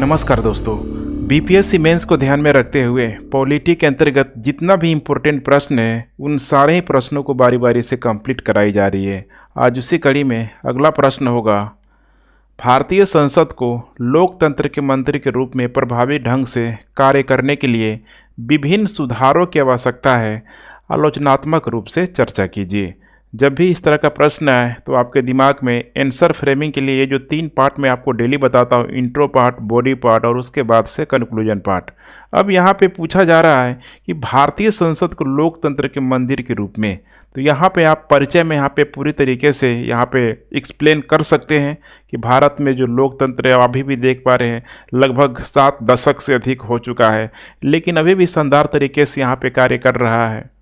नमस्कार दोस्तों। BPSC mains को ध्यान में रखते हुए पॉलिटी के अंतर्गत जितना भी इम्पोर्टेंट प्रश्न है उन सारे ही प्रश्नों को बारी बारी से कंप्लीट कराई जा रही है। आज उसी कड़ी में अगला प्रश्न होगा, भारतीय संसद को लोकतंत्र के मंत्री के रूप में प्रभावी ढंग से कार्य करने के लिए विभिन्न सुधारों की आवश्यकता है, आलोचनात्मक रूप से चर्चा कीजिए। जब भी इस तरह का प्रश्न आए तो आपके दिमाग में आंसर फ्रेमिंग के लिए ये जो 3 पार्ट में आपको डेली बताता हूँ, इंट्रो पार्ट, बॉडी पार्ट और उसके बाद से कंक्लूजन पार्ट। अब यहाँ पे पूछा जा रहा है कि भारतीय संसद को लोकतंत्र के मंदिर के रूप में, तो यहाँ पे आप परिचय में यहाँ पे पूरी तरीके से यहाँ पे एक्सप्लेन कर सकते हैं कि भारत में जो लोकतंत्र है अभी भी देख पा रहे हैं लगभग 7 दशक से अधिक हो चुका है, लेकिन अभी भी शानदार तरीके से यहाँ पे कार्य कर रहा है।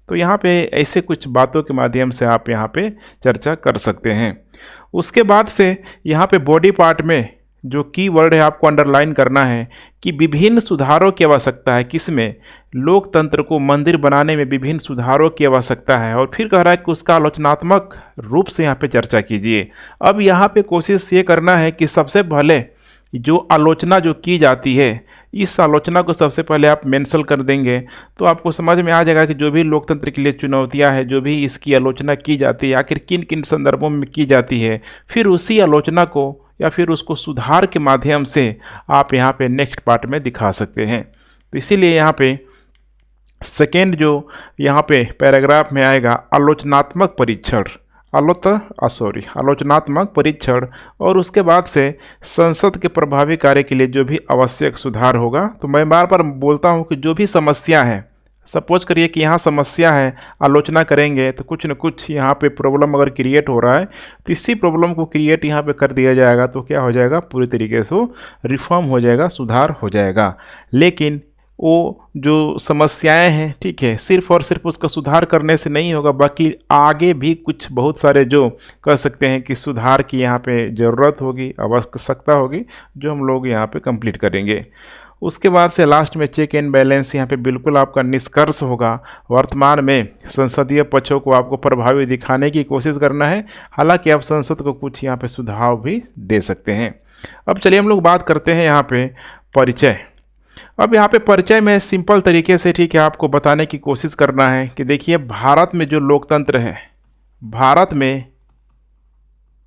तो यहाँ पे ऐसे कुछ बातों के माध्यम से आप यहाँ पे चर्चा कर सकते हैं। उसके बाद से यहाँ पे बॉडी पार्ट में जो की वर्ड है आपको अंडरलाइन करना है कि विभिन्न सुधारों की आवश्यकता है। किसमें? लोकतंत्र को मंदिर बनाने में विभिन्न सुधारों की आवश्यकता है। और फिर कह रहा है कि उसका आलोचनात्मक रूप से यहाँ पे चर्चा कीजिए। अब यहाँ पे कोशिश ये करना है कि सबसे पहले जो आलोचना जो की जाती है, इस आलोचना को सबसे पहले आप मेंशन कर देंगे तो आपको समझ में आ जाएगा कि जो भी लोकतंत्र के लिए चुनौतियां हैं, जो भी इसकी आलोचना की जाती है, आखिर किन किन संदर्भों में की जाती है। फिर उसी आलोचना को या फिर उसको सुधार के माध्यम से आप यहाँ पे नेक्स्ट पार्ट में दिखा सकते हैं। तो इसीलिए यहाँ पे सेकेंड जो यहाँ पे पैराग्राफ में आएगा, आलोचनात्मक परीक्षण, आलोचनात्मक परीक्षण, और उसके बाद से संसद के प्रभावी कार्य के लिए जो भी आवश्यक सुधार होगा। तो मैं बार बार बोलता हूं कि जो भी समस्या है, सपोज करिए कि यहाँ समस्या है, आलोचना करेंगे तो कुछ न कुछ यहाँ पे प्रॉब्लम अगर क्रिएट हो रहा है तो इसी प्रॉब्लम को क्रिएट यहाँ पे कर दिया जाएगा तो क्या हो जाएगा, पूरी तरीके से वो रिफॉर्म हो जाएगा, सुधार हो जाएगा। लेकिन वो जो समस्याएं हैं, ठीक है, सिर्फ और सिर्फ उसका सुधार करने से नहीं होगा, बाकी आगे भी कुछ बहुत सारे जो कह सकते हैं कि सुधार की यहाँ पे ज़रूरत होगी, आवश्यकता होगी, जो हम लोग यहाँ पे कंप्लीट करेंगे। उसके बाद से लास्ट में चेक एंड बैलेंस, यहाँ पे बिल्कुल आपका निष्कर्ष होगा। वर्तमान में संसदीय पक्षों को आपको प्रभावी दिखाने की कोशिश करना है, हालांकि आप संसद को कुछ यहाँ पे सुझाव भी दे सकते हैं। अब चलिए हम लोग बात करते हैं यहाँ पे परिचय। अब यहाँ पे परिचय में सिंपल तरीके से, ठीक है, आपको बताने की कोशिश करना है कि देखिए भारत में जो लोकतंत्र है, भारत में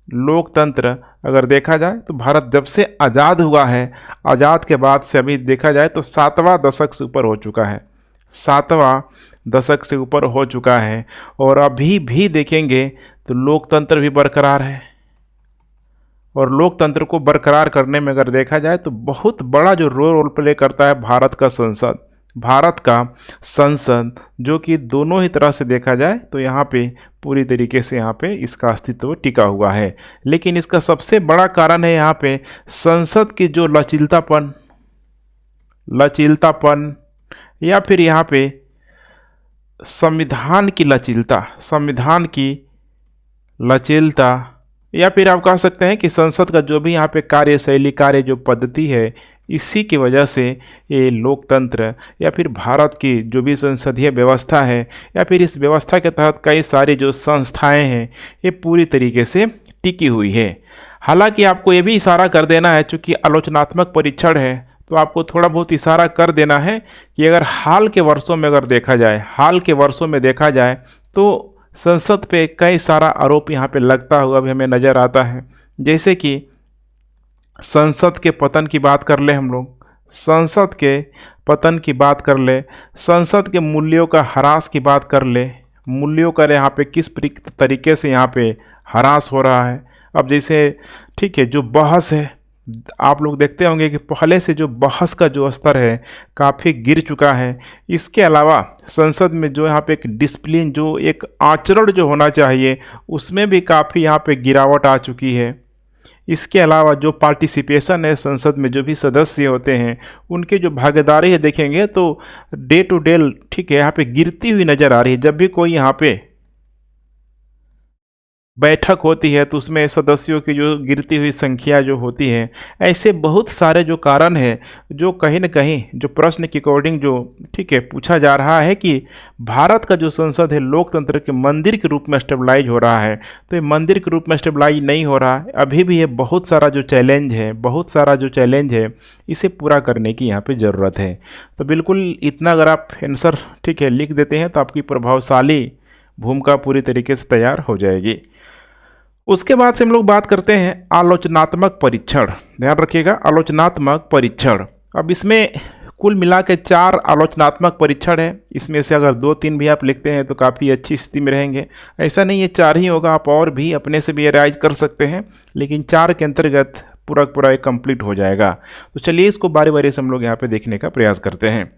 लोकतंत्र अगर देखा जाए तो भारत जब से आज़ाद हुआ है, आज़ाद के बाद से अभी देखा जाए तो 7वां दशक से ऊपर हो चुका है, 7वां दशक से ऊपर हो चुका है। और अभी भी देखेंगे तो लोकतंत्र भी बरकरार है। और लोकतंत्र को बरकरार करने में अगर देखा जाए तो बहुत बड़ा जो रोल प्ले करता है भारत का संसद, भारत का संसद, जो कि दोनों ही तरह से देखा जाए तो यहाँ पे पूरी तरीके से यहाँ पे इसका अस्तित्व टिका हुआ है। लेकिन इसका सबसे बड़ा कारण है यहाँ पे संसद की जो लचीलापन या फिर यहाँ पे संविधान की लचीलता, या फिर आप कह सकते हैं कि संसद का जो भी यहाँ पे कार्यशैली, कार्य जो पद्धति है, इसी की वजह से ये लोकतंत्र या फिर भारत की जो भी संसदीय व्यवस्था है या फिर इस व्यवस्था के तहत कई सारी जो संस्थाएं हैं, ये पूरी तरीके से टिकी हुई है। हालांकि आपको ये भी इशारा कर देना है, चूँकि आलोचनात्मक परीक्षण है तो आपको थोड़ा बहुत इशारा कर देना है कि अगर हाल के वर्षों में देखा जाए तो संसद पे कई सारा आरोप यहाँ पे लगता हुआ भी हमें नज़र आता है। जैसे कि संसद के पतन की बात कर ले, हम लोग संसद के पतन की बात कर ले, संसद के मूल्यों का ह्रास की बात कर ले, मूल्यों का यहाँ पे किस तरीके से यहाँ पे ह्रास हो रहा है। अब जैसे, ठीक है, जो बहस है, आप लोग देखते होंगे कि पहले से जो बहस का जो स्तर है काफ़ी गिर चुका है। इसके अलावा संसद में जो यहाँ पे एक डिसिप्लिन, जो एक आचरण जो होना चाहिए, उसमें भी काफ़ी यहाँ पे गिरावट आ चुकी है। इसके अलावा जो पार्टिसिपेशन है संसद में, जो भी सदस्य होते हैं उनके जो भागीदारी है देखेंगे तो डे टू डे, ठीक है, यहाँ पे गिरती हुई नज़र आ रही है। जब भी कोई यहाँ पे बैठक होती है तो उसमें सदस्यों की जो गिरती हुई संख्या जो होती है, ऐसे बहुत सारे जो कारण है जो कहीं न कहीं जो प्रश्न के अकॉर्डिंग जो ठीक है पूछा जा रहा है कि भारत का जो संसद है लोकतंत्र के मंदिर के रूप में स्टेबलाइज हो रहा है, तो ये मंदिर के रूप में स्टेबलाइज नहीं हो रहा है। अभी भी ये बहुत सारा जो चैलेंज है इसे पूरा करने की यहाँ पे ज़रूरत है। तो बिल्कुल इतना अगर आप आंसर ठीक है लिख देते हैं तो आपकी प्रभावशाली भूमिका पूरी तरीके से तैयार हो जाएगी। उसके बाद से हम लोग बात करते हैं आलोचनात्मक परीक्षण। ध्यान रखिएगा, आलोचनात्मक परीक्षण। अब इसमें कुल मिला के 4 आलोचनात्मक परीक्षण है। इसमें से अगर 2-3 भी आप लिखते हैं तो काफ़ी अच्छी स्थिति में रहेंगे। ऐसा नहीं है 4 ही होगा, आप और भी अपने से भी एराइज कर सकते हैं, लेकिन 4 के अंतर्गत पूरा एक कंप्लीट हो जाएगा। तो चलिए इसको बारी बारी से हम लोग यहाँ पे देखने का प्रयास करते हैं।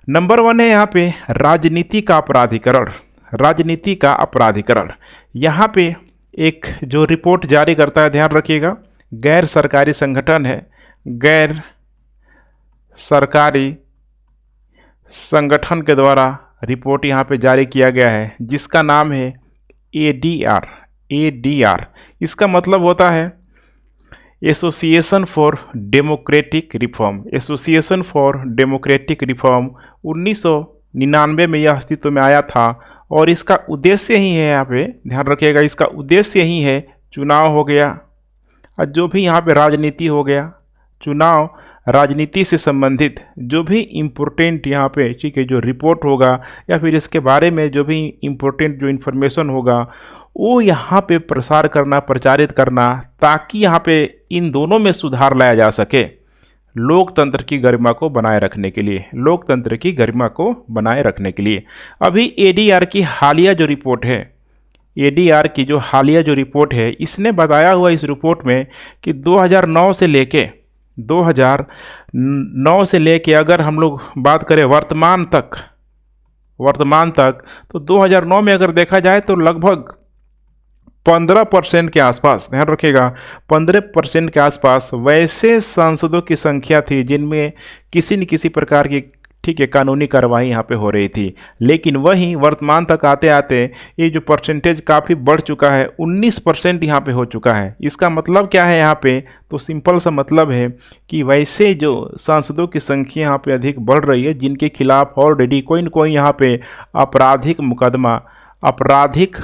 नंबर 1 है यहाँ पे राजनीति का अपराधीकरण। राजनीति का अपराधीकरण, यहाँ पे एक जो रिपोर्ट जारी करता है, ध्यान रखिएगा, गैर सरकारी संगठन है, गैर सरकारी संगठन के द्वारा रिपोर्ट यहाँ पे जारी किया गया है जिसका नाम है ADR। ADR इसका मतलब होता है association for democratic reform. Association for democratic reform 1999 में यह अस्तित्व में आया था और इसका उद्देश्य ही है, यहाँ पे ध्यान रखिएगा, इसका उद्देश्य ही है चुनाव हो गया और जो भी यहाँ पे राजनीति हो गया, चुनाव राजनीति से संबंधित जो भी इम्पोर्टेंट यहाँ पे ठीक है जो रिपोर्ट होगा या फिर इसके बारे में जो भी इम्पोर्टेंट जो इन्फॉर्मेशन होगा वो यहाँ पे प्रसार करना, प्रचारित करना, ताकि यहाँ पे इन दोनों में सुधार लाया जा सके लोकतंत्र की गरिमा को बनाए रखने के लिए, लोकतंत्र की गरिमा को बनाए रखने के लिए। अभी ADR की हालिया जो रिपोर्ट है, ADR की जो हालिया जो रिपोर्ट है, इसने बताया हुआ इस रिपोर्ट में कि 2009 से लेके अगर हम लोग बात करें वर्तमान तक तो 2009 में अगर देखा जाए तो लगभग 15% के आसपास, ध्यान रखिएगा, 15% के आसपास वैसे सांसदों की संख्या थी जिनमें किसी न किसी प्रकार की ठीक है कानूनी कार्रवाई यहाँ पे हो रही थी। लेकिन वहीं वर्तमान तक आते आते ये जो परसेंटेज काफ़ी बढ़ चुका है, 19% यहाँ पे हो चुका है। इसका मतलब क्या है यहाँ पे, तो सिंपल सा मतलब है कि वैसे जो सांसदों की संख्या यहाँ पे अधिक बढ़ रही है जिनके खिलाफ ऑलरेडी कोई न कोई यहाँ पे आपराधिक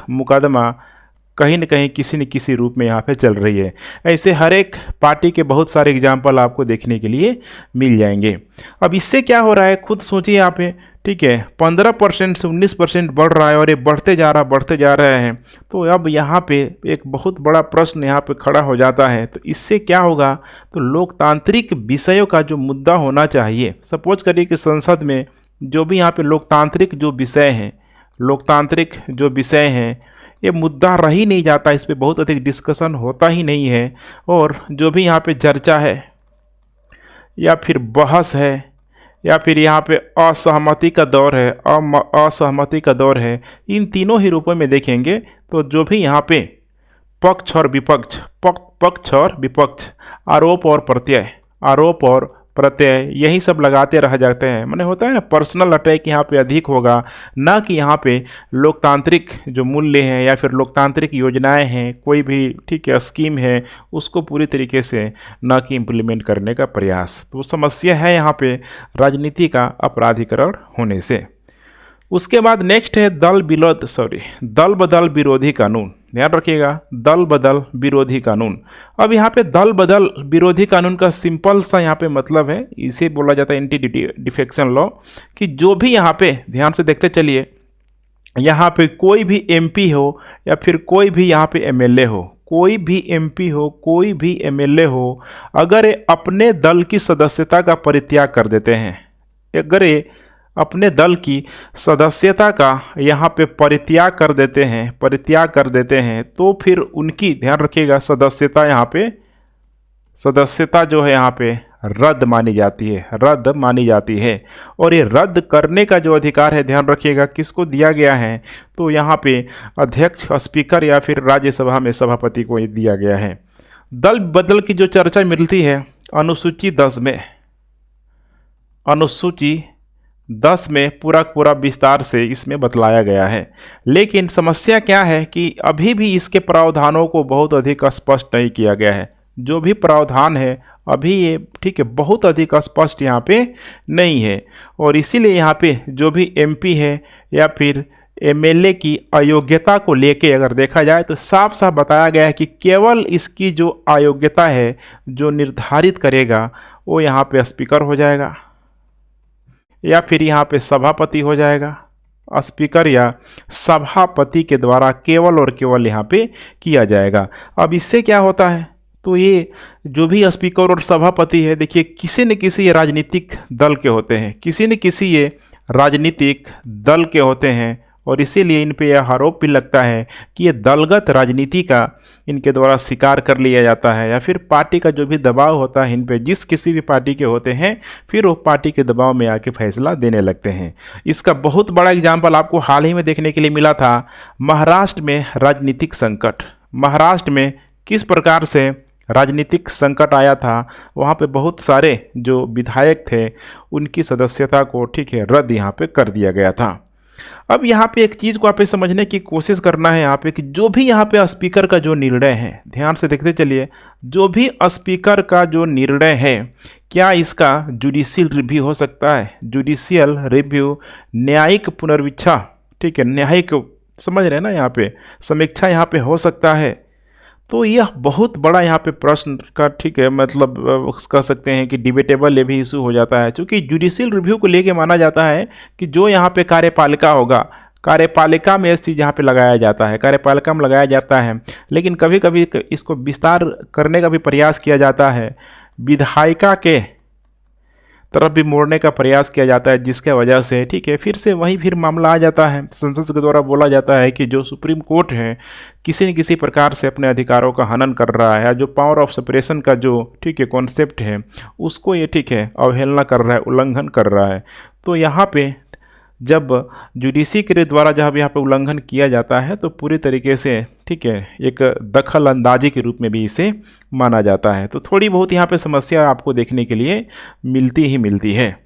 मुकदमा कहीं न कहीं किसी न किसी रूप में यहाँ पे चल रही है। ऐसे हर एक पार्टी के बहुत सारे एग्जाम्पल आपको देखने के लिए मिल जाएंगे। अब इससे क्या हो रहा है खुद सोचिए यहाँ पे, ठीक है, 15% से 19% बढ़ रहा है और ये बढ़ते जा रहा है। तो अब यहाँ पे एक बहुत बड़ा प्रश्न यहाँ पे खड़ा हो जाता है। तो इससे क्या होगा, तो लोकतांत्रिक विषयों का जो मुद्दा होना चाहिए, सपोज करिए कि संसद में जो भी यहाँ पे लोकतांत्रिक जो विषय हैं ये मुद्दा रह ही नहीं जाता, इस पर बहुत अधिक डिस्कशन होता ही नहीं है। और जो भी यहाँ पे चर्चा है या फिर बहस है या फिर यहाँ पे असहमति का दौर है, इन तीनों ही रूपों में देखेंगे तो जो भी यहाँ पे पक्ष और विपक्ष, आरोप और प्रत्यय यही सब लगाते रह जाते हैं। माने होता है ना, पर्सनल अटैक यहाँ पे अधिक होगा, ना कि यहाँ पे लोकतांत्रिक जो मूल्य हैं या फिर लोकतांत्रिक योजनाएं हैं, कोई भी ठीक है स्कीम है, उसको पूरी तरीके से ना कि इम्प्लीमेंट करने का प्रयास। तो समस्या है यहाँ पे राजनीति का अपराधीकरण होने से। उसके बाद नेक्स्ट है दल बदल विरोधी कानून। ध्यान रखिएगा, दल बदल विरोधी कानून। अब यहाँ पे दल बदल विरोधी कानून का सिंपल सा यहाँ पे मतलब है, इसे बोला जाता है एंटी डिफेक्शन लॉ, कि जो भी यहाँ पे ध्यान से देखते चलिए, यहाँ पे कोई भी MP हो या फिर कोई भी यहाँ पे MLA हो, कोई भी MP हो, कोई भी MLA हो, अगर ये अपने दल की सदस्यता का परित्याग कर देते हैं, अगर ये अपने दल की सदस्यता का यहाँ पे परित्याग कर देते हैं तो फिर उनकी, ध्यान रखिएगा, सदस्यता जो है यहाँ पे रद्द मानी जाती है। और ये रद्द करने का जो अधिकार है, ध्यान रखिएगा, किसको दिया गया है, तो यहाँ पे अध्यक्ष, स्पीकर या फिर राज्यसभा में सभापति को ये दिया गया है। दल बदल की जो चर्चा मिलती है अनुसूची 10 में पूरा पूरा विस्तार से इसमें बतलाया गया है। लेकिन समस्या क्या है कि अभी भी इसके प्रावधानों को बहुत अधिक स्पष्ट नहीं किया गया है। जो भी प्रावधान है अभी ये ठीक है बहुत अधिक स्पष्ट यहाँ पे नहीं है, और इसीलिए यहाँ पे जो भी एमपी है या फिर एमएलए की अयोग्यता को लेके अगर देखा जाए तो साफ साफ बताया गया है कि केवल इसकी जो अयोग्यता है जो निर्धारित करेगा वो यहाँ पे स्पीकर हो जाएगा या फिर यहाँ पे सभापति हो जाएगा। स्पीकर या सभापति के द्वारा केवल और केवल यहाँ पे किया जाएगा। अब इससे क्या होता है, तो ये जो भी स्पीकर और सभापति है, देखिए किसी न किसी ये राजनीतिक दल के होते हैं, किसी न किसी ये राजनीतिक दल के होते हैं, और इसीलिए इन पे यह आरोप भी लगता है कि ये दलगत राजनीति का इनके द्वारा शिकार कर लिया जाता है, या फिर पार्टी का जो भी दबाव होता है इन पे, जिस किसी भी पार्टी के होते हैं, फिर वो पार्टी के दबाव में आके फैसला देने लगते हैं। इसका बहुत बड़ा एग्जाम्पल आपको हाल ही में देखने के लिए मिला था महाराष्ट्र में राजनीतिक संकट। महाराष्ट्र में किस प्रकार से राजनीतिक संकट आया था, वहाँ पे बहुत सारे जो विधायक थे उनकी सदस्यता को ठीक है रद्द यहाँ पे कर दिया गया था। अब यहाँ पे एक चीज़ को आप समझने की कोशिश करना है यहाँ पे कि जो भी यहाँ पे स्पीकर का जो निर्णय है, ध्यान से देखते चलिए, जो भी स्पीकर का जो निर्णय है क्या इसका जुडिशियल रिव्यू हो सकता है? जुडिशियल रिव्यू, न्यायिक पुनर्वीक्षा, ठीक है, न्यायिक समझ रहे हैं ना, यहाँ पे समीक्षा यहाँ पे हो सकता है। तो यह बहुत बड़ा यहाँ पे प्रश्न का ठीक है मतलब कह सकते हैं कि डिबेटेबल ये भी इशू हो जाता है, क्योंकि जुडिशियल रिव्यू को लेके माना जाता है कि जो यहाँ पे कार्यपालिका होगा, कार्यपालिका में इस चीज़ यहाँ पे लगाया जाता है, कार्यपालिका में लगाया जाता है, लेकिन कभी कभी इसको विस्तार करने का भी प्रयास किया जाता है, विधायिका के तरफ भी मोड़ने का प्रयास किया जाता है, जिसके वजह से ठीक है फिर मामला आ जाता है। संसद के द्वारा बोला जाता है कि जो सुप्रीम कोर्ट है किसी न किसी प्रकार से अपने अधिकारों का हनन कर रहा है, जो पावर ऑफ सेपरेशन का जो ठीक है कॉन्सेप्ट है उसको ये ठीक है अवहेलना कर रहा है, उल्लंघन कर रहा है। तो यहाँ पे जब जुडिशरी के द्वारा जब यहाँ पे उल्लंघन किया जाता है तो पूरी तरीके से ठीक है एक दखल अंदाजी के रूप में भी इसे माना जाता है। तो थोड़ी बहुत यहाँ पे समस्या आपको देखने के लिए मिलती है।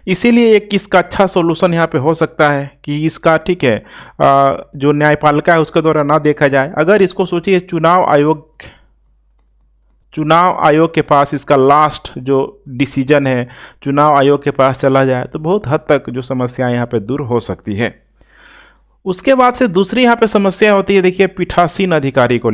इसीलिए एक इसका अच्छा सॉल्यूशन यहाँ पे हो सकता है कि इसका ठीक है जो न्यायपालिका है उसके द्वारा ना देखा जाए। अगर इसको सोचिए चुनाव आयोग के पास इसका लास्ट जो डिसीजन है चुनाव आयोग के पास चला जाए तो बहुत हद तक जो समस्या यहाँ पे दूर हो सकती है। उसके बाद से दूसरी यहाँ पे समस्या होती है, देखिए पीठासीन अधिकारी को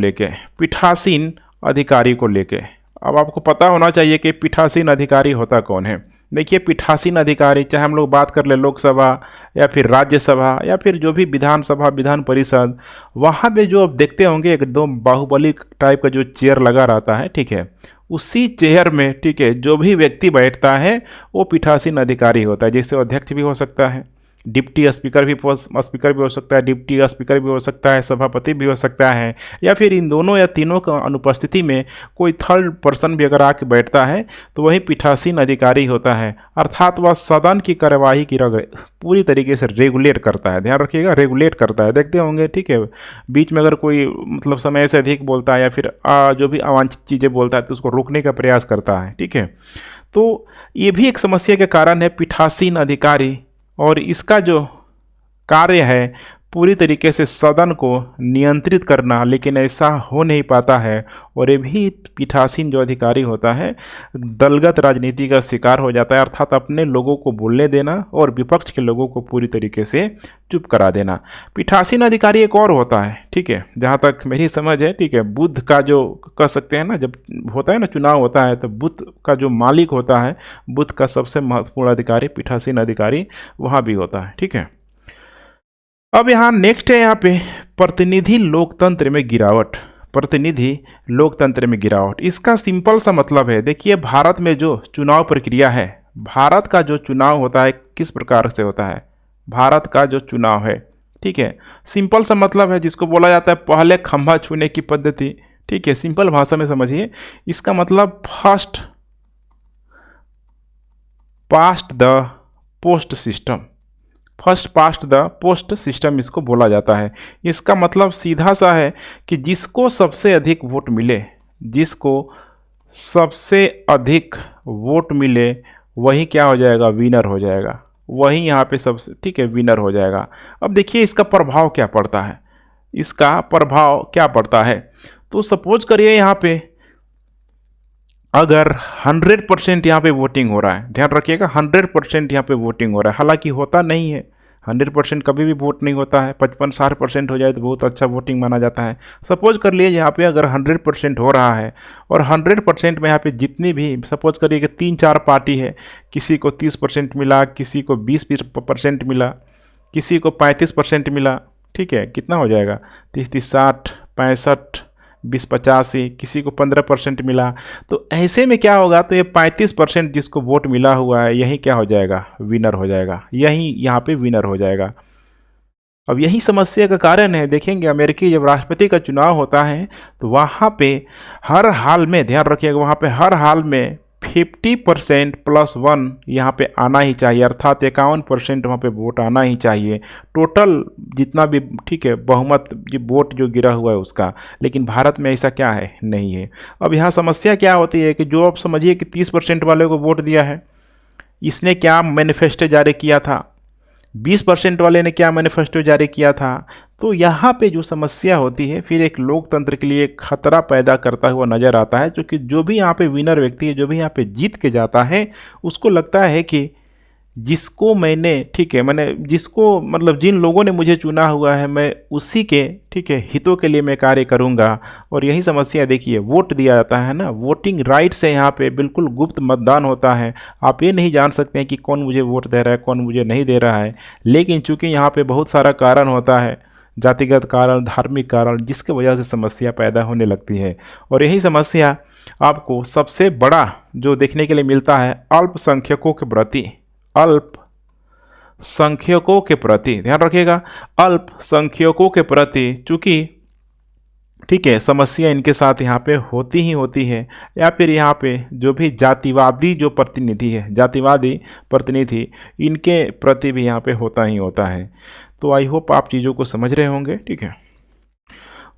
लेके। अब आपको पता होना चाहिए कि पीठासीन अधिकारी होता कौन है। देखिए पीठासीन अधिकारी, चाहे हम लोग बात कर ले लोकसभा या फिर राज्यसभा या फिर जो भी विधानसभा विधान परिषद, वहाँ पे जो आप देखते होंगे एकदम बाहुबली टाइप का जो चेयर लगा रहता है, ठीक है, उसी चेयर में ठीक है जो भी व्यक्ति बैठता है वो पीठासीन अधिकारी होता है। जैसे अध्यक्ष भी हो सकता है, डिप्टी स्पीकर भी हो सकता है, डिप्टी स्पीकर भी हो सकता है, सभापति भी हो सकता है, या फिर इन दोनों या तीनों का अनुपस्थिति में कोई थर्ड पर्सन भी अगर आके बैठता है तो वही पीठासीन अधिकारी होता है। अर्थात वह सदन की कार्यवाही की पूरी तरीके से रेगुलेट करता है। ध्यान रखिएगा, रेगुलेट करता है। देखते होंगे ठीक है बीच में अगर कोई मतलब समय से अधिक बोलता है या फिर जो भी अवांछित चीज़ें बोलता है तो उसको रोकने का प्रयास करता है, ठीक है। तो ये भी एक समस्या के कारण है पीठासीन अधिकारी, और इसका जो कार्य है पूरी तरीके से सदन को नियंत्रित करना, लेकिन ऐसा हो नहीं पाता है। और ये भी पीठासीन जो अधिकारी होता है दलगत राजनीति का शिकार हो जाता है, अर्थात अपने लोगों को बोलने देना और विपक्ष के लोगों को पूरी तरीके से चुप करा देना। पीठासीन अधिकारी एक और होता है, ठीक है, जहाँ तक मेरी समझ है, ठीक है, बुद्ध का जो कह सकते हैं ना, जब होता है ना चुनाव होता है तो बुद्ध का जो मालिक होता है, बुद्ध का सबसे महत्वपूर्ण अधिकारी पीठासीन अधिकारी वहाँ भी होता है, ठीक है। अब यहाँ नेक्स्ट है यहाँ पे प्रतिनिधि लोकतंत्र में गिरावट। इसका सिंपल सा मतलब है, देखिए भारत में जो चुनाव प्रक्रिया है, भारत का जो चुनाव होता है किस प्रकार से होता है, भारत का जो चुनाव है, ठीक है, सिंपल सा मतलब है जिसको बोला जाता है पहले खंभा छूने की पद्धति, ठीक है, सिंपल भाषा में समझिए। इसका मतलब first past the post system इसको बोला जाता है। इसका मतलब सीधा सा है कि जिसको सबसे अधिक वोट मिले वही क्या हो जाएगा, विनर हो जाएगा। वही यहाँ पे सबसे ठीक है विनर हो जाएगा। अब देखिए इसका प्रभाव क्या पड़ता है, इसका प्रभाव क्या पड़ता है। तो सपोज करिए यहाँ पे अगर 100% यहाँ पे वोटिंग हो रहा है, ध्यान रखिएगा 100% यहाँ पे वोटिंग हो रहा है, हालांकि होता नहीं है 100% कभी भी वोट नहीं होता है, 55-60% हो जाए तो बहुत अच्छा वोटिंग माना जाता है। सपोज कर लिए यहाँ पे अगर 100% हो रहा है और 100% में यहाँ पे जितनी भी सपोज करिए कि 3-4 पार्टी है, किसी को 30% मिला, किसी को 20% मिला, किसी को 35% मिला, ठीक है कितना हो जाएगा 30-30-60 65 20-85, किसी को 15% मिला। तो ऐसे में क्या होगा, तो ये 35% जिसको वोट मिला हुआ है यही क्या हो जाएगा विनर हो जाएगा, यही यहाँ पे विनर हो जाएगा। अब यही समस्या का कारण है, देखेंगे अमेरिकी जब राष्ट्रपति का चुनाव होता है तो वहाँ पे हर हाल में, ध्यान रखिएगा वहाँ पे हर हाल में 50% +1 यहाँ पे आना ही चाहिए, अर्थात 51% वहाँ पे वोट आना ही चाहिए टोटल जितना भी ठीक है बहुमत वोट जो गिरा हुआ है उसका। लेकिन भारत में ऐसा क्या है, नहीं है। अब यहाँ समस्या क्या होती है कि जो आप समझिए कि 30% वाले को वोट दिया है, इसने क्या मैनिफेस्टो जारी किया था, 20% वाले ने क्या मैनिफेस्टो जारी किया था। तो यहाँ पे जो समस्या होती है फिर एक लोकतंत्र के लिए खतरा पैदा करता हुआ नज़र आता है, क्योंकि जो भी यहाँ पे विनर व्यक्ति है, जो भी यहाँ पे जीत के जाता है, उसको लगता है कि जिसको मैंने ठीक है मैंने जिसको मतलब जिन लोगों ने मुझे चुना हुआ है मैं उसी के ठीक है हितों के लिए मैं कार्य करूँगा। और यही समस्या देखिए, वोट दिया जाता है ना, वोटिंग राइट से यहाँ पे बिल्कुल गुप्त मतदान होता है, आप ये नहीं जान सकते हैं कि कौन मुझे वोट दे रहा है कौन मुझे नहीं दे रहा है। लेकिन चूंकि यहाँ पे बहुत सारा कारण होता है, जातिगत कारण, धार्मिक कारण, जिसकी वजह से समस्या पैदा होने लगती है। और यही समस्या आपको सबसे बड़ा जो देखने के लिए मिलता है अल्पसंख्यकों के प्रति, अल्पसंख्यकों के प्रति, ध्यान रखिएगा अल्पसंख्यकों के प्रति, चूंकि ठीक है समस्या इनके साथ यहाँ पे होती ही होती है, या फिर यहाँ पे जो भी जातिवादी जो प्रतिनिधि है, जातिवादी प्रतिनिधि, इनके प्रति भी यहाँ पे होता ही होता है। तो आई होप आप चीज़ों को समझ रहे होंगे, ठीक है।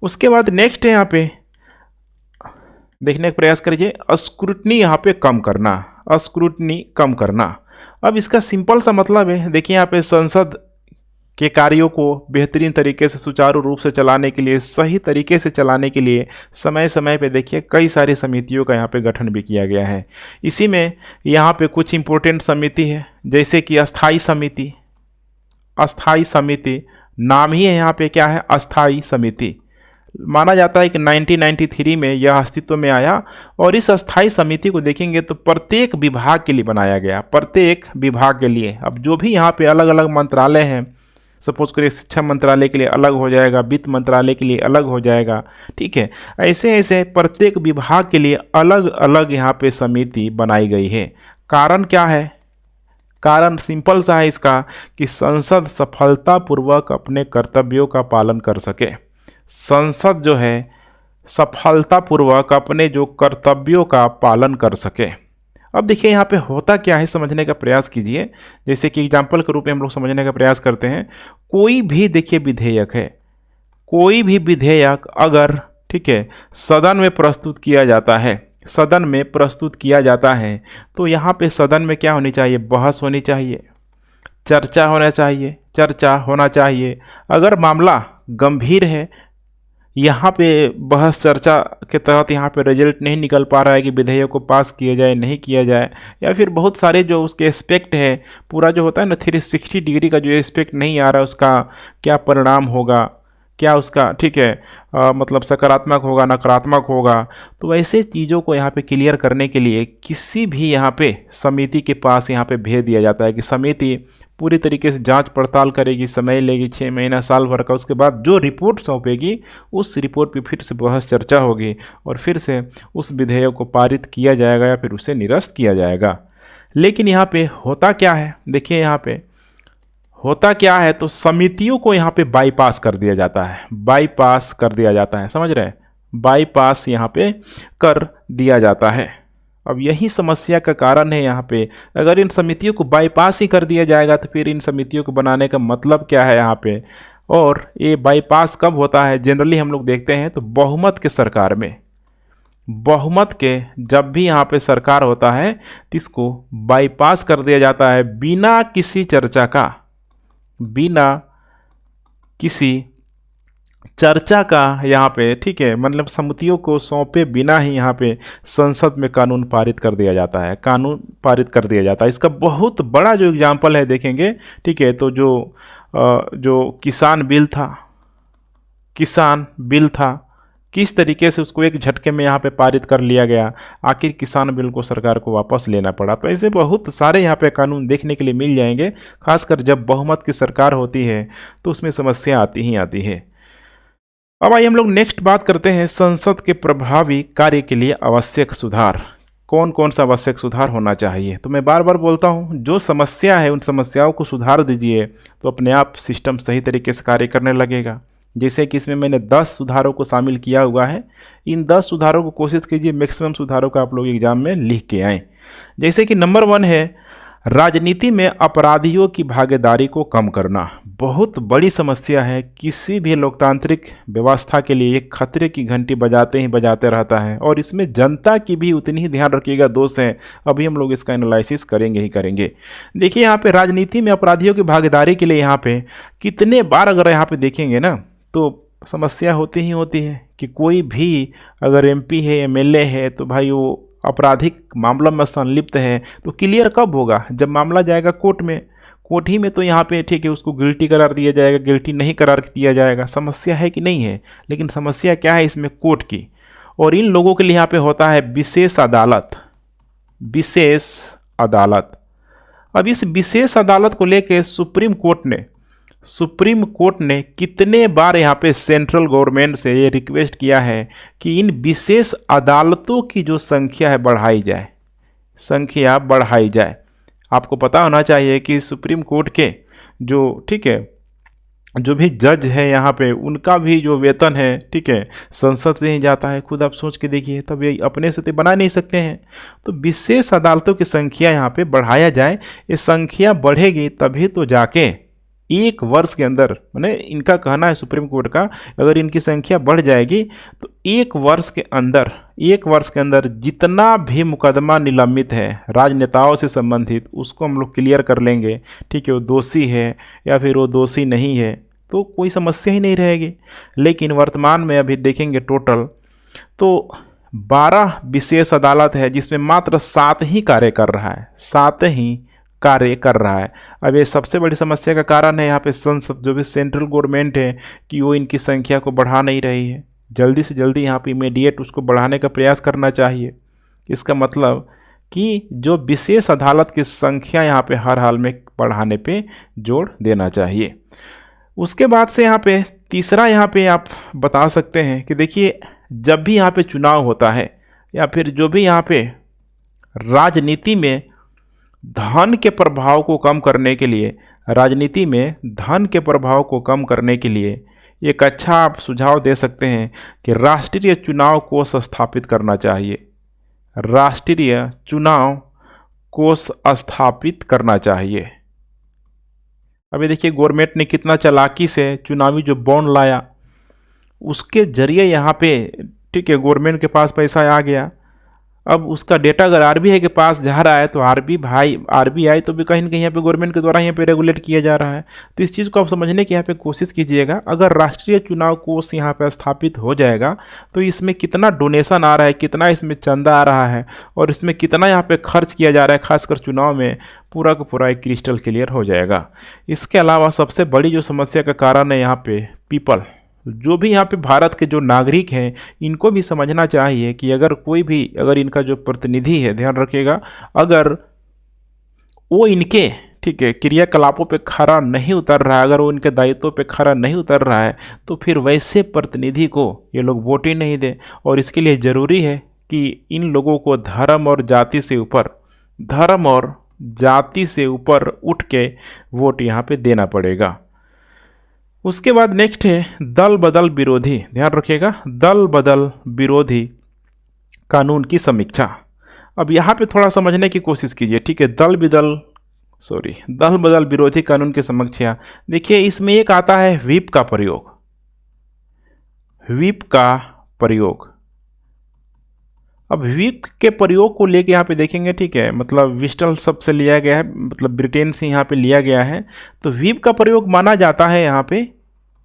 उसके बाद नेक्स्ट है यहाँ पे देखने का प्रयास करिए, स्क्रूटनी यहाँ पे कम करना, स्क्रूटनी कम करना। अब इसका सिंपल सा मतलब है, देखिए यहाँ पे संसद के कार्यों को बेहतरीन तरीके से सुचारू रूप से चलाने के लिए, सही तरीके से चलाने के लिए समय समय पे देखिए कई सारी समितियों का यहाँ पे गठन भी किया गया है। इसी में यहाँ पे कुछ इम्पोर्टेंट समिति है, जैसे कि अस्थाई समिति। अस्थाई समिति नाम ही है यहाँ पे क्या है, अस्थाई समिति। माना जाता है कि 1993 में यह अस्तित्व में आया। और इस अस्थाई समिति को देखेंगे तो प्रत्येक विभाग के लिए बनाया गया, प्रत्येक विभाग के लिए। अब जो भी यहाँ पे अलग अलग मंत्रालय हैं, सपोज करिए शिक्षा मंत्रालय के लिए अलग हो जाएगा, वित्त मंत्रालय के लिए अलग हो जाएगा, ठीक है। ऐसे ऐसे प्रत्येक विभाग के लिए अलग अलग यहाँ पे समिति बनाई गई है। कारण क्या है, कारण सिंपल सा है इसका कि संसद सफलतापूर्वक अपने कर्तव्यों का पालन कर सके। संसद जो है सफलतापूर्वक अपने जो कर्तव्यों का पालन कर सके। अब देखिए यहाँ पे होता क्या है, समझने का प्रयास कीजिए। जैसे कि एग्जाम्पल के रूप में हम लोग समझने का प्रयास करते हैं, कोई भी देखिए विधेयक है, कोई भी विधेयक अगर ठीक है सदन में प्रस्तुत किया जाता है, सदन में प्रस्तुत किया जाता है, तो यहाँ पे सदन में क्या होनी चाहिए, बहस होनी चाहिए, चर्चा होना चाहिए, चर्चा होना चाहिए। अगर मामला गंभीर है, यहाँ पे बहस चर्चा के तहत यहाँ पे रिजल्ट नहीं निकल पा रहा है कि विधेयक को पास किया जाए नहीं किया जाए, या फिर बहुत सारे जो उसके एस्पेक्ट है, पूरा जो होता है ना 360 डिग्री का जो एस्पेक्ट नहीं आ रहा है, उसका क्या परिणाम होगा, क्या उसका ठीक है मतलब सकारात्मक होगा नकारात्मक होगा, तो ऐसे चीज़ों को यहाँ पे क्लियर करने के लिए किसी भी यहाँ पे समिति के पास यहाँ पे भेज दिया जाता है कि समिति पूरी तरीके से जांच पड़ताल करेगी, समय लेगी 6 महीना साल भर का। उसके बाद जो रिपोर्ट सौंपेगी उस रिपोर्ट पे फिर से बहस चर्चा होगी और फिर से उस विधेयक को पारित किया जाएगा या फिर उसे निरस्त किया जाएगा। लेकिन यहाँ पे होता क्या है, देखिए यहाँ पे होता क्या है, तो समितियों को यहाँ पे बाईपास कर दिया जाता है, बाईपास कर दिया जाता है, समझ रहे हैं, बाईपास यहाँ पे कर दिया जाता है। अब यही समस्या का कारण है यहाँ पे, अगर इन समितियों को बाईपास ही कर दिया जाएगा तो फिर इन समितियों को बनाने का मतलब क्या है यहाँ पे। और ये बाईपास कब होता है, जनरली हम लोग देखते हैं तो बहुमत के सरकार में, बहुमत के जब भी यहाँ पे सरकार होता है तो इसको बाईपास कर दिया जाता है बिना किसी चर्चा का, बिना किसी चर्चा का यहाँ पे, ठीक है, मतलब समितियों को सौंपे बिना ही यहाँ पे संसद में कानून पारित कर दिया जाता है, कानून पारित कर दिया जाता है। इसका बहुत बड़ा जो एग्जाम्पल है देखेंगे, ठीक है, तो जो किसान बिल था किस तरीके से उसको एक झटके में यहाँ पे पारित कर लिया गया, आखिर किसान बिल को सरकार को वापस लेना पड़ा। तो ऐसे बहुत सारे यहाँ पे कानून देखने के लिए मिल जाएंगे, खासकर जब बहुमत की सरकार होती है तो उसमें समस्या आती ही आती है। अब आइए हम लोग नेक्स्ट बात करते हैं संसद के प्रभावी कार्य के लिए आवश्यक सुधार। कौन कौन सा आवश्यक सुधार होना चाहिए? तो मैं बार बार बोलता हूँ, जो समस्या है उन समस्याओं को सुधार दीजिए तो अपने आप सिस्टम सही तरीके से कार्य करने लगेगा। जैसे कि इसमें मैंने 10 सुधारों को शामिल किया हुआ है। इन 10 सुधारों को कोशिश कीजिए मैक्सिमम सुधारों को आप लोग एग्जाम में लिख के आएँ। जैसे कि नंबर 1 है राजनीति में अपराधियों की भागीदारी को कम करना। बहुत बड़ी समस्या है, किसी भी लोकतांत्रिक व्यवस्था के लिए एक खतरे की घंटी बजाते ही बजाते रहता है, और इसमें जनता की भी उतनी ही ध्यान रखिएगा दोस्त है। अभी हम लोग इसका एनालिसिस करेंगे ही करेंगे। देखिए यहाँ पे राजनीति में अपराधियों की भागीदारी के लिए यहाँ पे कितने बार अगर यहाँ पे देखेंगे ना तो समस्या होती ही होती है कि कोई भी अगर एमपी है, एमएलए है, तो भाई वो आपराधिक मामला में संलिप्त है तो क्लियर कब होगा? जब मामला जाएगा कोर्ट में, कोर्ट ही में तो यहाँ पे ठीक है उसको गिल्टी करार दिया जाएगा, गिल्टी नहीं करार दिया जाएगा। समस्या है कि नहीं है? लेकिन समस्या क्या है इसमें? कोर्ट की। और इन लोगों के लिए यहाँ पे होता है विशेष अदालत, विशेष अदालत। अब इस विशेष अदालत को लेके सुप्रीम कोर्ट ने कितने बार यहाँ पे सेंट्रल गवर्नमेंट से ये रिक्वेस्ट किया है कि इन विशेष अदालतों की जो संख्या है बढ़ाई जाए, संख्या बढ़ाई जाए। आपको पता होना चाहिए कि सुप्रीम कोर्ट के जो, ठीक है, जो भी जज है यहाँ पे उनका भी जो वेतन है, ठीक है, संसद से ही जाता है। खुद आप सोच के देखिए, तब ये अपने से तो बना नहीं सकते हैं। तो विशेष अदालतों की संख्या यहाँ पे बढ़ाया जाए। ये संख्या बढ़ेगी तभी तो जाके 1 वर्ष के अंदर, मैंने इनका कहना है सुप्रीम कोर्ट का, अगर इनकी संख्या बढ़ जाएगी तो 1 वर्ष के अंदर जितना भी मुकदमा निलंबित है राजनेताओं से संबंधित उसको हम लोग क्लियर कर लेंगे। ठीक है, वो दोषी है या फिर वो दोषी नहीं है तो कोई समस्या ही नहीं रहेगी। लेकिन वर्तमान में अभी देखेंगे टोटल तो 12 विशेष अदालत है जिसमें मात्र 7 ही कार्य कर रहा है, 7 ही कार्य कर रहा है। अब ये सबसे बड़ी समस्या का कारण है यहाँ पे संसद, जो भी सेंट्रल गवर्नमेंट है कि वो इनकी संख्या को बढ़ा नहीं रही है। जल्दी से जल्दी यहाँ पे इमीडिएट उसको बढ़ाने का प्रयास करना चाहिए। इसका मतलब कि जो विशेष अदालत की संख्या यहाँ पे हर हाल में बढ़ाने पे जोर देना चाहिए। उसके बाद से यहाँ पे तीसरा यहाँ पे आप बता सकते हैं कि देखिए जब भी यहाँ पे चुनाव होता है या फिर जो भी यहाँ पे राजनीति में धन के प्रभाव को कम करने के लिए, राजनीति में धन के प्रभाव को कम करने के लिए एक अच्छा आप सुझाव दे सकते हैं कि राष्ट्रीय चुनाव कोष स्थापित करना चाहिए। राष्ट्रीय चुनाव कोष स्थापित करना चाहिए। अभी देखिए गवर्नमेंट ने कितना चालाकी से चुनावी जो बॉन्ड लाया उसके जरिए यहाँ पे, ठीक है, गवर्नमेंट के पास पैसा आ गया। अब उसका डेटा अगर आरबीआई के पास जा रहा है तो आरबीआई तो भी कहीं ना कहीं यहाँ पे गवर्नमेंट के द्वारा यहाँ पे रेगुलेट किया जा रहा है। तो इस चीज़ को आप समझने की यहाँ पे कोशिश कीजिएगा। अगर राष्ट्रीय चुनाव कोष यहाँ पे स्थापित हो जाएगा तो इसमें कितना डोनेशन आ रहा है, कितना इसमें चंदा आ रहा है और इसमें कितना यहाँ पे खर्च किया जा रहा है, खासकर चुनाव में, पूरा का पूरा एक क्रिस्टल क्लियर हो जाएगा। इसके अलावा सबसे बड़ी जो समस्या का कारण है यहाँ पे पीपल, जो भी यहाँ पे भारत के जो नागरिक हैं इनको भी समझना चाहिए कि अगर कोई भी, अगर इनका जो प्रतिनिधि है, ध्यान रखिएगा, अगर वो इनके, ठीक है, क्रियाकलापों पे खरा नहीं उतर रहा है, अगर वो इनके दायित्वों पे खरा नहीं उतर रहा है तो फिर वैसे प्रतिनिधि को ये लोग वोट ही नहीं दे। और इसके लिए ज़रूरी है कि इन लोगों को धर्म और जाति से ऊपर उठ के वोट यहाँ पे देना पड़ेगा। उसके बाद नेक्स्ट है दल बदल विरोधी, ध्यान रखिएगा, दल बदल विरोधी कानून की समीक्षा। अब यहाँ पे थोड़ा समझने की कोशिश कीजिए, ठीक है, दल बदल विरोधी कानून की समीक्षा। देखिए इसमें एक आता है व्हिप का प्रयोग, अब व्हिप के प्रयोग को लेके यहाँ पे देखेंगे, ठीक है, मतलब विस्टल शब्द से लिया गया है, मतलब ब्रिटेन से यहाँ पे लिया गया है। तो व्हिप का प्रयोग माना जाता है यहाँ पे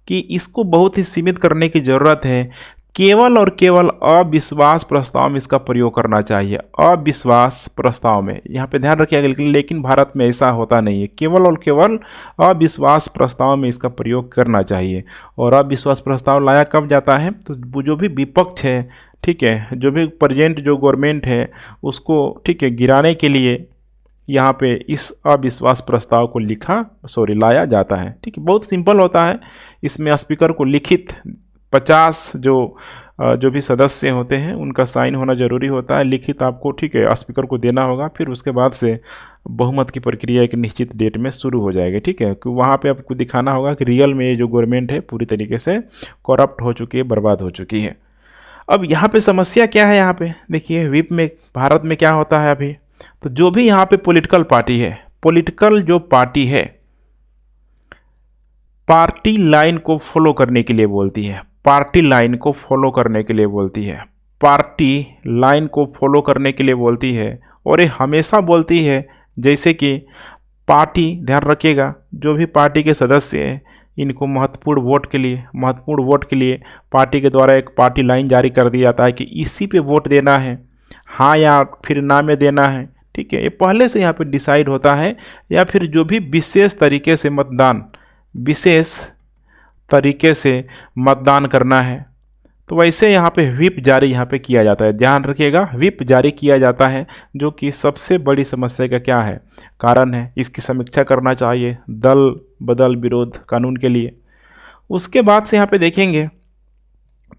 कि इसको बहुत ही सीमित करने की ज़रूरत है। केवल और केवल अविश्वास प्रस्ताव में इसका प्रयोग करना चाहिए, अविश्वास प्रस्ताव में, यहाँ पे ध्यान रखिएगा। लेकिन भारत में ऐसा होता नहीं है, केवल और केवल अविश्वास प्रस्ताव में इसका प्रयोग करना चाहिए। और अविश्वास प्रस्ताव लाया कब जाता है, तो जो भी विपक्ष है, ठीक है, जो भी प्रेजेंट जो गवर्नमेंट है उसको, ठीक है, गिराने के लिए यहाँ पे इस अविश्वास प्रस्ताव को लाया जाता है। ठीक है, बहुत सिंपल होता है। इसमें स्पीकर को लिखित 50 जो भी सदस्य होते हैं उनका साइन होना जरूरी होता है, लिखित आपको, ठीक है, स्पीकर को देना होगा। फिर उसके बाद से बहुमत की प्रक्रिया एक निश्चित डेट में शुरू हो जाएगी। ठीक है, कि वहाँ पे आपको दिखाना होगा कि रियल में ये जो गवर्नमेंट है पूरी तरीके से करप्ट हो चुकी है, बर्बाद हो चुकी है। अब यहाँ पे समस्या क्या है, यहाँ पे देखिए व्हिप में भारत में क्या होता है अभी, तो जो भी यहाँ पे पॉलिटिकल पार्टी है, पॉलिटिकल जो पार्टी है पार्टी लाइन को फॉलो करने के लिए बोलती है, पार्टी लाइन को फॉलो करने के लिए बोलती है, पार्टी लाइन को फॉलो करने के लिए बोलती है। और ये हमेशा बोलती है जैसे कि पार्टी, ध्यान रखिएगा, जो भी पार्टी के सदस्य हैं इनको महत्वपूर्ण वोट के लिए पार्टी के द्वारा एक पार्टी लाइन जारी कर दिया जाता है कि इसी पे वोट देना है, हाँ या फिर ना में देना है। ठीक है, ये पहले से यहाँ पे डिसाइड होता है। या फिर जो भी विशेष तरीके से मतदान करना है, तो वैसे यहाँ पे व्हिप जारी यहाँ पे किया जाता है। ध्यान रखिएगा, व्हिप जारी किया जाता है, जो कि सबसे बड़ी समस्या का क्या है, कारण है। इसकी समीक्षा करना चाहिए दल बदल विरोध कानून के लिए। उसके बाद से यहाँ पे देखेंगे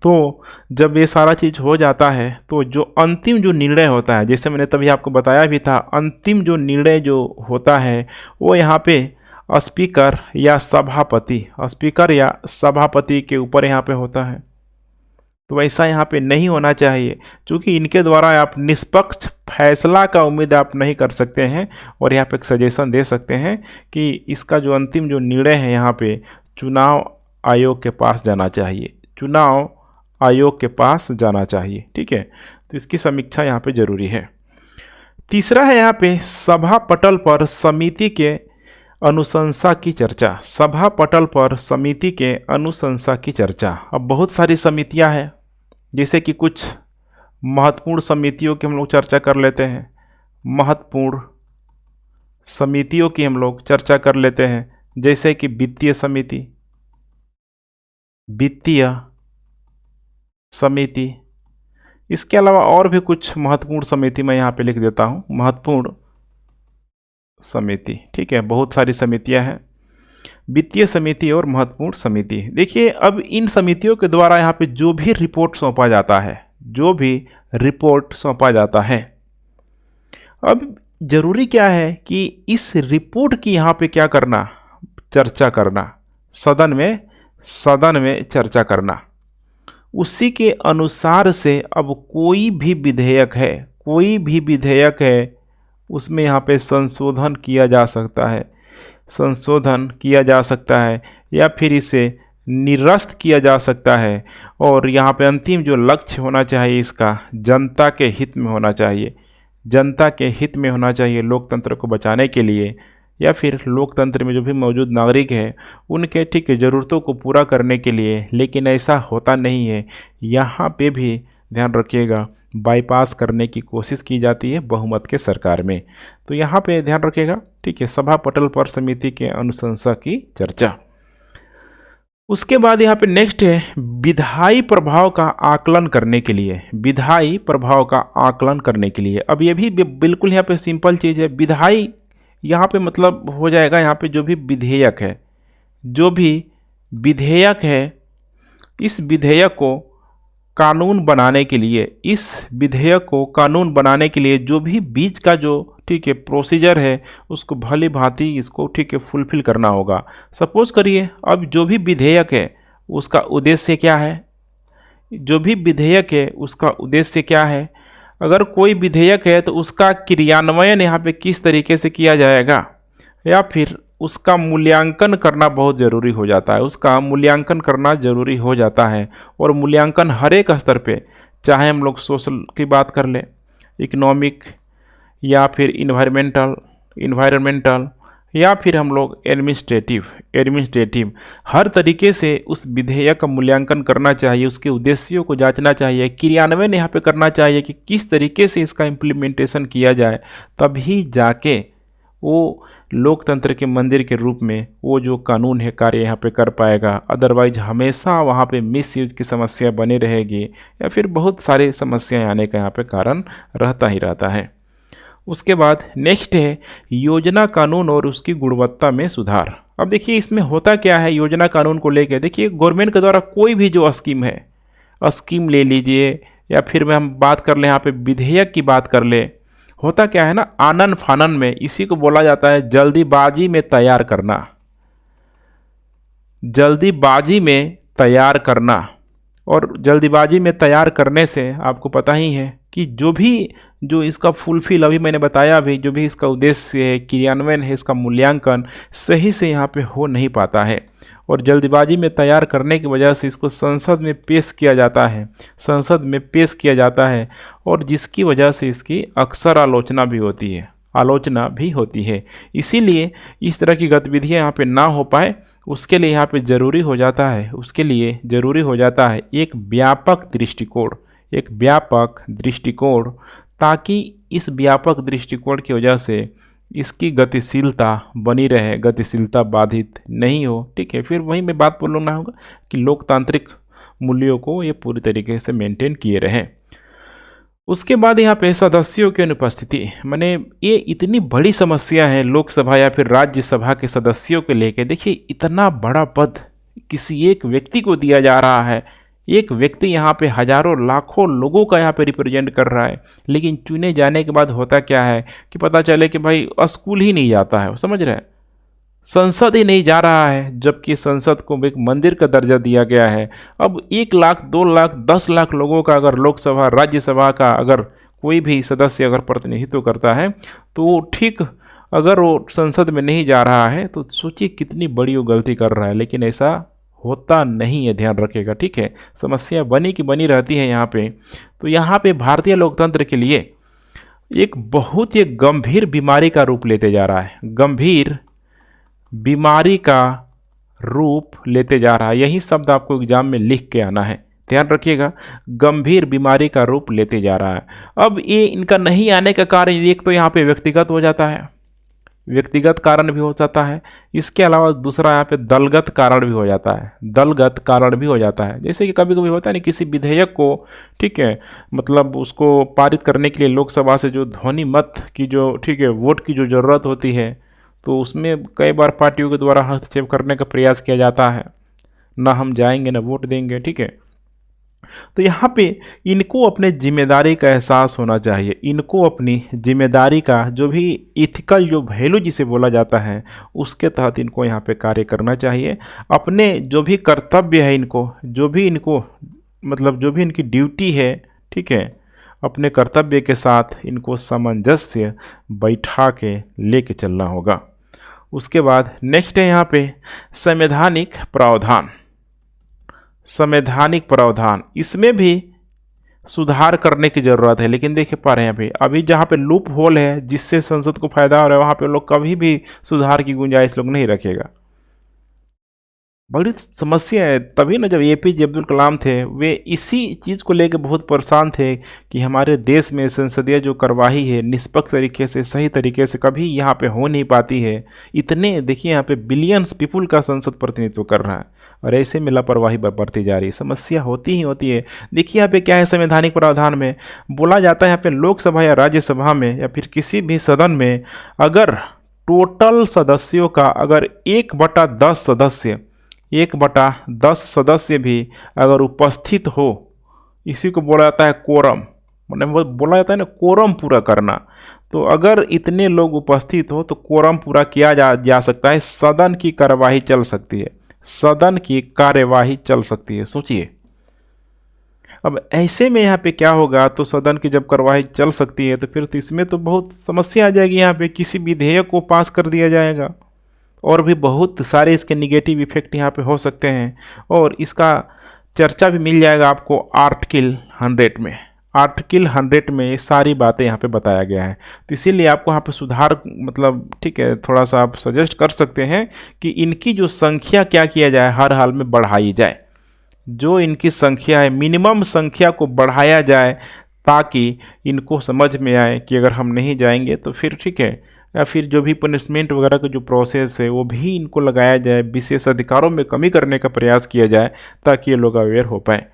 तो जब ये सारा चीज़ हो जाता है तो जो अंतिम जो निर्णय होता है, जैसे मैंने तभी आपको बताया भी था, अंतिम जो निर्णय जो होता है वो यहाँ पे स्पीकर या सभापति के ऊपर यहाँ पे होता है। तो वैसा यहाँ पे नहीं होना चाहिए, क्योंकि इनके द्वारा आप निष्पक्ष फैसला का उम्मीद आप नहीं कर सकते हैं। और यहाँ पे एक सजेशन दे सकते हैं कि इसका जो अंतिम जो निर्णय है यहाँ पे चुनाव आयोग के पास जाना चाहिए, चुनाव आयोग के पास जाना चाहिए। ठीक है, तो इसकी समीक्षा यहाँ पे जरूरी है। तीसरा है यहाँ पे सभा पटल पर समिति के अनुशंसा की चर्चा, सभा पटल पर समिति के अनुशंसा की चर्चा। अब बहुत सारी समितियां हैं, जैसे कि कुछ महत्वपूर्ण समितियों की हम लोग चर्चा कर लेते हैं, महत्वपूर्ण समितियों की हम लोग चर्चा कर लेते हैं, जैसे कि वित्तीय समिति। इसके अलावा और भी कुछ महत्वपूर्ण समिति मैं यहाँ पे लिख देता हूँ, महत्वपूर्ण समिति। ठीक है, बहुत सारी समितियां हैं, वित्तीय समिति और महत्वपूर्ण समिति। देखिए, अब इन समितियों के द्वारा यहाँ पे जो भी रिपोर्ट सौंपा जाता है, अब जरूरी क्या है कि इस रिपोर्ट की यहाँ पे क्या करना, चर्चा करना, सदन में चर्चा करना। उसी के अनुसार से अब कोई भी विधेयक है उसमें यहाँ पे संशोधन किया जा सकता है या फिर इसे निरस्त किया जा सकता है। और यहाँ पे अंतिम जो लक्ष्य होना चाहिए इसका जनता के हित में होना चाहिए, लोकतंत्र को बचाने के लिए या फिर लोकतंत्र में जो भी मौजूद नागरिक है उनके, ठीक है, ज़रूरतों को पूरा करने के लिए। लेकिन ऐसा होता नहीं है, यहाँ पे भी ध्यान रखिएगा बाईपास करने की कोशिश की जाती है बहुमत के सरकार में। तो यहाँ पे ध्यान रखिएगा, ठीक है, सभा पटल पर समिति के अनुशंसा की चर्चा। उसके बाद यहाँ पे नेक्स्ट है विधायी प्रभाव का आकलन करने के लिए। अब ये भी बिल्कुल यहाँ पे सिंपल चीज़ है। विधायी यहाँ पे मतलब हो जाएगा यहाँ पे जो भी विधेयक है, इस विधेयक को कानून बनाने के लिए जो भी बीच का जो, ठीक है, प्रोसीजर है उसको भली भांति इसको, ठीक है, फुलफिल करना होगा। सपोज करिए अब जो भी विधेयक है उसका उद्देश्य क्या है, अगर कोई विधेयक है तो उसका क्रियान्वयन यहाँ पे किस तरीके से किया जाएगा, या फिर उसका मूल्यांकन करना बहुत ज़रूरी हो जाता है, और मूल्यांकन हर एक स्तर पे चाहे हम लोग सोशल की बात कर लें, इकोनॉमिक, या फिर इन्वायरमेंटल, या फिर हम लोग एडमिनिस्ट्रेटिव हर तरीके से उस विधेयक का मूल्यांकन करना चाहिए, उसके उद्देश्यों को जांचना चाहिए, क्रियान्वयन यहाँ पे करना चाहिए कि किस तरीके से इसका इम्प्लीमेंटेशन किया जाए, तभी जाके वो लोकतंत्र के मंदिर के रूप में वो जो कानून है कार्य यहाँ पे कर पाएगा। अदरवाइज हमेशा वहाँ पे मिसयूज की समस्या बनी रहेगी या फिर बहुत सारी समस्याएं आने का यहाँ पे कारण रहता ही रहता है। उसके बाद नेक्स्ट है योजना कानून और उसकी गुणवत्ता में सुधार। अब देखिए इसमें होता क्या है योजना कानून को लेकर, देखिए गवर्नमेंट के द्वारा कोई भी जो स्कीम है, स्कीम ले लीजिए या फिर में हम बात कर लें यहाँ पे विधेयक की बात कर ले, होता क्या है ना, आनन फानन में, इसी को बोला जाता है जल्दीबाजी में तैयार करना, जल्दीबाजी में तैयार करना। और जल्दीबाजी में तैयार करने से आपको पता ही है कि जो इसका फुलफिल अभी मैंने बताया, अभी जो भी इसका उद्देश्य है, क्रियान्वयन है, इसका मूल्यांकन सही से यहाँ पे हो नहीं पाता है। और जल्दीबाजी में तैयार करने की वजह से इसको संसद में पेश किया जाता है, और जिसकी वजह से इसकी अक्सर आलोचना भी होती है। इसीलिए इस तरह की गतिविधियाँ यहाँ पे ना हो पाए, उसके लिए यहाँ पे ज़रूरी हो जाता है एक व्यापक दृष्टिकोण, ताकि इस व्यापक दृष्टिकोण की वजह से इसकी गतिशीलता बनी रहे, गतिशीलता बाधित नहीं हो। ठीक है, फिर वही मैं बात बोलना होगा कि लोकतांत्रिक मूल्यों को ये पूरी तरीके से मेंटेन किए रहें। उसके बाद यहाँ पे सदस्यों की अनुपस्थिति, माने ये इतनी बड़ी समस्या है लोकसभा या फिर राज्यसभा के सदस्यों को लेकर। देखिए इतना बड़ा पद किसी एक व्यक्ति को दिया जा रहा है, एक व्यक्ति यहाँ पे हजारों लाखों लोगों का यहाँ पे रिप्रेजेंट कर रहा है, लेकिन चुने जाने के बाद होता क्या है कि पता चले कि भाई स्कूल ही नहीं जाता है, समझ रहे हैं, संसद ही नहीं जा रहा है, जबकि संसद को एक मंदिर का दर्जा दिया गया है। अब 1 लाख 2 लाख 10 लाख लोगों का अगर लोकसभा राज्यसभा का अगर कोई भी सदस्य अगर प्रतिनिधित्व करता है, तो ठीक अगर वो संसद में नहीं जा रहा है तो सोचिए कितनी बड़ी वो गलती कर रहा है। लेकिन ऐसा होता नहीं है, ध्यान रखिएगा। ठीक है, समस्या बनी की बनी रहती है यहाँ पे। तो यहाँ पे भारतीय लोकतंत्र के लिए एक बहुत ही गंभीर बीमारी का रूप लेते जा रहा है, गंभीर बीमारी का रूप लेते जा रहा है। यही शब्द आपको एग्जाम में लिख के आना है, ध्यान रखिएगा, गंभीर बीमारी का रूप लेते जा रहा है। अब ये इनका नहीं आने का कारण एक तो यहाँ पे व्यक्तिगत हो जाता है, व्यक्तिगत कारण भी हो जाता है। इसके अलावा दूसरा यहाँ पे दलगत कारण भी हो जाता है, जैसे कि कभी कभी होता है ना किसी विधेयक को, ठीक है, मतलब उसको पारित करने के लिए लोकसभा से जो ध्वनि मत की जो, ठीक है, वोट की जो ज़रूरत होती है, तो उसमें कई बार पार्टियों के द्वारा हस्तक्षेप करने का प्रयास किया जाता है, ना हम जाएंगे ना वोट देंगे। ठीक है, तो यहाँ पे इनको अपने जिम्मेदारी का एहसास होना चाहिए, इनको अपनी जिम्मेदारी का जो भी इथिकल जो वैल्यू जिसे बोला जाता है उसके तहत इनको यहाँ पे कार्य करना चाहिए। अपने जो भी कर्तव्य है इनको, जो भी इनकी ड्यूटी है, ठीक है, अपने कर्तव्य के साथ इनको सामंजस्य बैठा के लेके चलना होगा। उसके बाद नेक्स्ट है यहाँ पे संवैधानिक प्रावधान, इसमें भी सुधार करने की ज़रूरत है। लेकिन देख पा रहे हैं अभी जहाँ पे लूप होल है जिससे संसद को फायदा हो रहा है, वहाँ पे लोग कभी भी सुधार की गुंजाइश लोग नहीं रखेगा। बड़ी समस्या है। तभी ना जब APJ अब्दुल कलाम थे, वे इसी चीज़ को लेकर बहुत परेशान थे कि हमारे देश में संसदीय जो कार्यवाही है निष्पक्ष तरीके से, सही तरीके से कभी यहाँ पे हो नहीं पाती है। इतने देखिए यहाँ पे बिलियंस पीपुल का संसद प्रतिनिधित्व कर रहा है और ऐसे में लापरवाही बढ़ती जा रही है, समस्या होती ही होती है। देखिए यहाँ पे क्या है, संवैधानिक प्रावधान में बोला जाता है यहाँ पे लोकसभा या राज्यसभा में या फिर किसी भी सदन में अगर टोटल सदस्यों का अगर 1/10 सदस्य भी अगर उपस्थित हो, इसी को बोला जाता है कोरम, मतलब बोला जाता है ना कोरम पूरा करना। तो अगर इतने लोग उपस्थित हो तो कोरम पूरा किया जा सकता है, सदन की कार्यवाही चल सकती है। सोचिए अब ऐसे में यहाँ पे क्या होगा, तो सदन की जब कार्यवाही चल सकती है तो फिर तो इसमें तो बहुत समस्या आ जाएगी। यहाँ पे किसी विधेयक को पास कर दिया जाएगा और भी बहुत सारे इसके निगेटिव इफेक्ट यहाँ पे हो सकते हैं। और इसका चर्चा भी मिल जाएगा आपको आर्टिकल 100 में। आर्टिकल 100 में ये सारी बातें यहाँ पे बताया गया है। तो इसीलिए आपको यहाँ पे सुधार मतलब ठीक है, थोड़ा सा आप सजेस्ट कर सकते हैं कि इनकी जो संख्या क्या किया जाए, हर हाल में बढ़ाई जाए। जो इनकी संख्या है मिनिमम संख्या को बढ़ाया जाए, ताकि इनको समझ में आए कि अगर हम नहीं जाएंगे तो फिर ठीक है, या फिर जो भी पनिशमेंट वगैरह का जो प्रोसेस है वो भी इनको लगाया जाए, विशेष अधिकारों में कमी करने का प्रयास किया जाए ताकि ये लोग अवेयर हो पाए।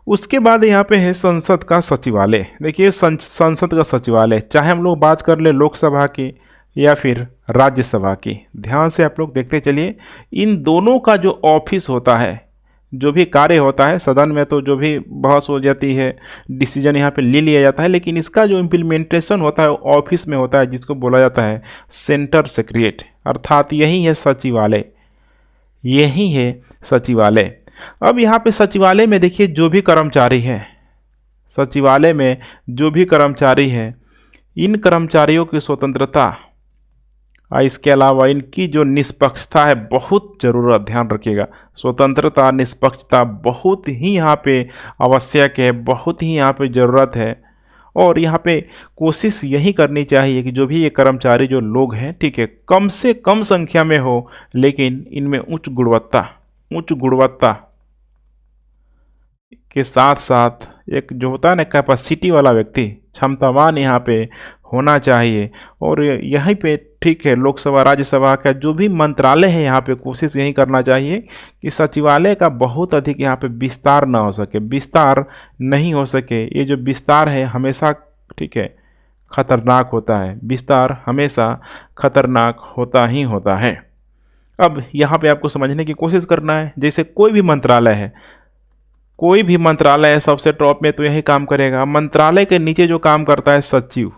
उसके बाद यहाँ पे है संसद का सचिवालय। देखिए संसद का सचिवालय, चाहे हम लोग बात कर ले लोकसभा की या फिर राज्यसभा की, ध्यान से आप लोग देखते चलिए, इन दोनों का जो ऑफिस होता है, जो भी कार्य होता है, सदन में तो जो भी बहस हो जाती है, डिसीजन यहाँ पे ले लिया जाता है, लेकिन इसका जो इम्प्लीमेंटेशन होता है ऑफिस में होता है, जिसको बोला जाता है सेंटर सेक्रेटरी, अर्थात यही है सचिवालय, यही है सचिवालय। अब यहाँ पे सचिवालय में देखिए जो भी कर्मचारी हैं, सचिवालय में जो भी कर्मचारी हैं, इन कर्मचारियों की स्वतंत्रता, इसके अलावा इनकी जो निष्पक्षता है, बहुत ज़रूरत, ध्यान रखिएगा, स्वतंत्रता निष्पक्षता बहुत ही यहाँ पे आवश्यक है, बहुत ही यहाँ पे ज़रूरत है। और यहाँ पे कोशिश यही करनी चाहिए कि जो भी ये कर्मचारी जो लोग हैं, ठीक है, कम से कम संख्या में हो, लेकिन इनमें उच्च गुणवत्ता के साथ साथ एक जो होता है ना कैपेसिटी वाला व्यक्ति, क्षमतावान यहाँ पे होना चाहिए। और यहीं पे ठीक है, लोकसभा राज्यसभा का जो भी मंत्रालय है, यहाँ पे कोशिश यही करना चाहिए कि सचिवालय का बहुत अधिक यहाँ पे विस्तार ना हो सके, विस्तार नहीं हो सके। ये जो विस्तार है हमेशा ठीक है खतरनाक होता है, विस्तार हमेशा खतरनाक होता ही होता है। अब यहाँ पे आपको समझने की कोशिश करना है, जैसे कोई भी मंत्रालय है, कोई भी मंत्रालय है, सबसे टॉप में तो यही काम करेगा। मंत्रालय के नीचे जो काम करता है सचिव,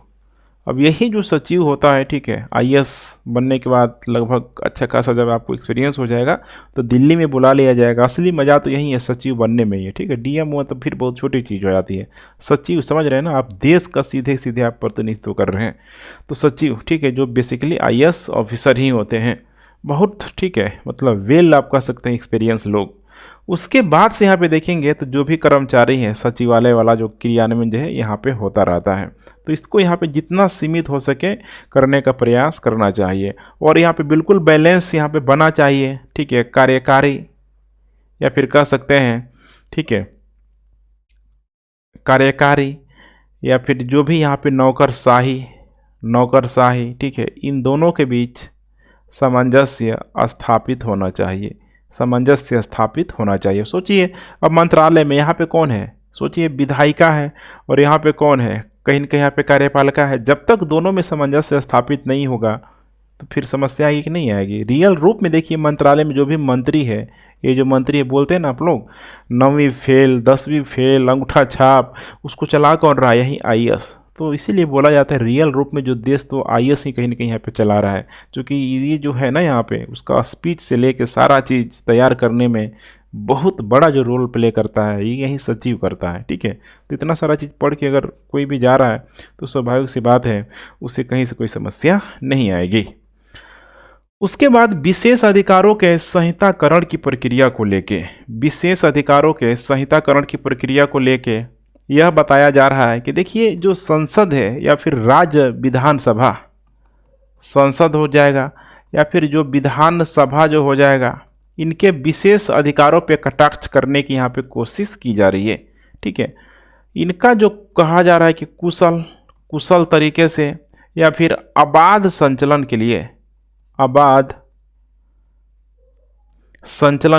अब यही जो सचिव होता है, ठीक है, आईएएस बनने के बाद लगभग अच्छा खासा जब आपको एक्सपीरियंस हो जाएगा तो दिल्ली में बुला लिया जाएगा। असली मज़ा तो यही है सचिव बनने में ही है, ठीक है। डीएम हुआ तो फिर बहुत छोटी चीज़ हो जाती है। सचिव समझ रहे हैं ना आप, देश का सीधे सीधे आप प्रतिनिधित्व कर रहे हैं। तो सचिव ठीक है, जो बेसिकली आईएएस ऑफिसर ही होते हैं, बहुत ठीक है, मतलब वेल आप कह सकते हैं एक्सपीरियंस लोग। उसके बाद से यहाँ पे देखेंगे तो जो भी कर्मचारी हैं, सचिवालय वाला जो क्रियान्वयन जो है यहाँ पे होता रहता है, तो इसको यहाँ पे जितना सीमित हो सके करने का प्रयास करना चाहिए। और यहाँ पे बिल्कुल बैलेंस यहाँ पे बना चाहिए, ठीक है, कार्यकारी या फिर कह सकते हैं ठीक है कार्यकारी या फिर जो भी यहाँ पे नौकरशाही ठीक है, इन दोनों के बीच सामंजस्य स्थापित होना चाहिए, सामंजस्य स्थापित होना चाहिए। सोचिए अब मंत्रालय में यहाँ पे कौन है, सोचिए विधायिका है और यहाँ पे कौन है, कहीं न कहीं यहाँ पे कार्यपालिका है। जब तक दोनों में सामंजस्य स्थापित नहीं होगा तो फिर समस्या आएगी कि नहीं आएगी। रियल रूप में देखिए मंत्रालय में जो भी मंत्री है, ये जो मंत्री है बोलते हैं ना आप लोग, 9वीं फेल 10वीं फेल अंगूठा छाप, उसको चला कौन रहा है, यही आईएएस। तो इसीलिए बोला जाता है रियल रूप में जो देश तो आईएएस ही कहीं ना कहीं यहाँ पे चला रहा है, क्योंकि ये जो है ना यहाँ पे उसका स्पीच से लेके सारा चीज़ तैयार करने में बहुत बड़ा जो रोल प्ले करता है ये यही सचिव करता है, ठीक है। तो इतना सारा चीज़ पढ़ के अगर कोई भी जा रहा है तो स्वाभाविक सी बात है उसे कहीं से कोई समस्या नहीं आएगी। उसके बाद विशेष अधिकारों के संहिताकरण की प्रक्रिया को लेके, विशेष अधिकारों के संहिताकरण की प्रक्रिया को लेके यह बताया जा रहा है कि देखिए जो संसद है या फिर राज्य विधानसभा, संसद हो जाएगा या फिर जो विधानसभा जो हो जाएगा, इनके विशेष अधिकारों पे कटाक्ष करने की यहाँ पे कोशिश की जा रही है, ठीक है। इनका जो कहा जा रहा है कि कुशल तरीके से या फिर अबाध संचलन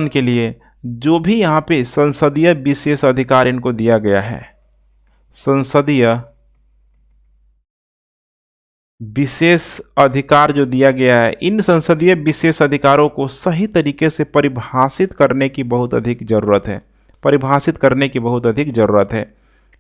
के लिए जो भी यहाँ पे संसदीय विशेष अधिकार इनको दिया गया है, संसदीय विशेष अधिकार जो दिया गया है, इन संसदीय विशेष अधिकारों को सही तरीके से परिभाषित करने की बहुत अधिक ज़रूरत है, परिभाषित करने की बहुत अधिक ज़रूरत है।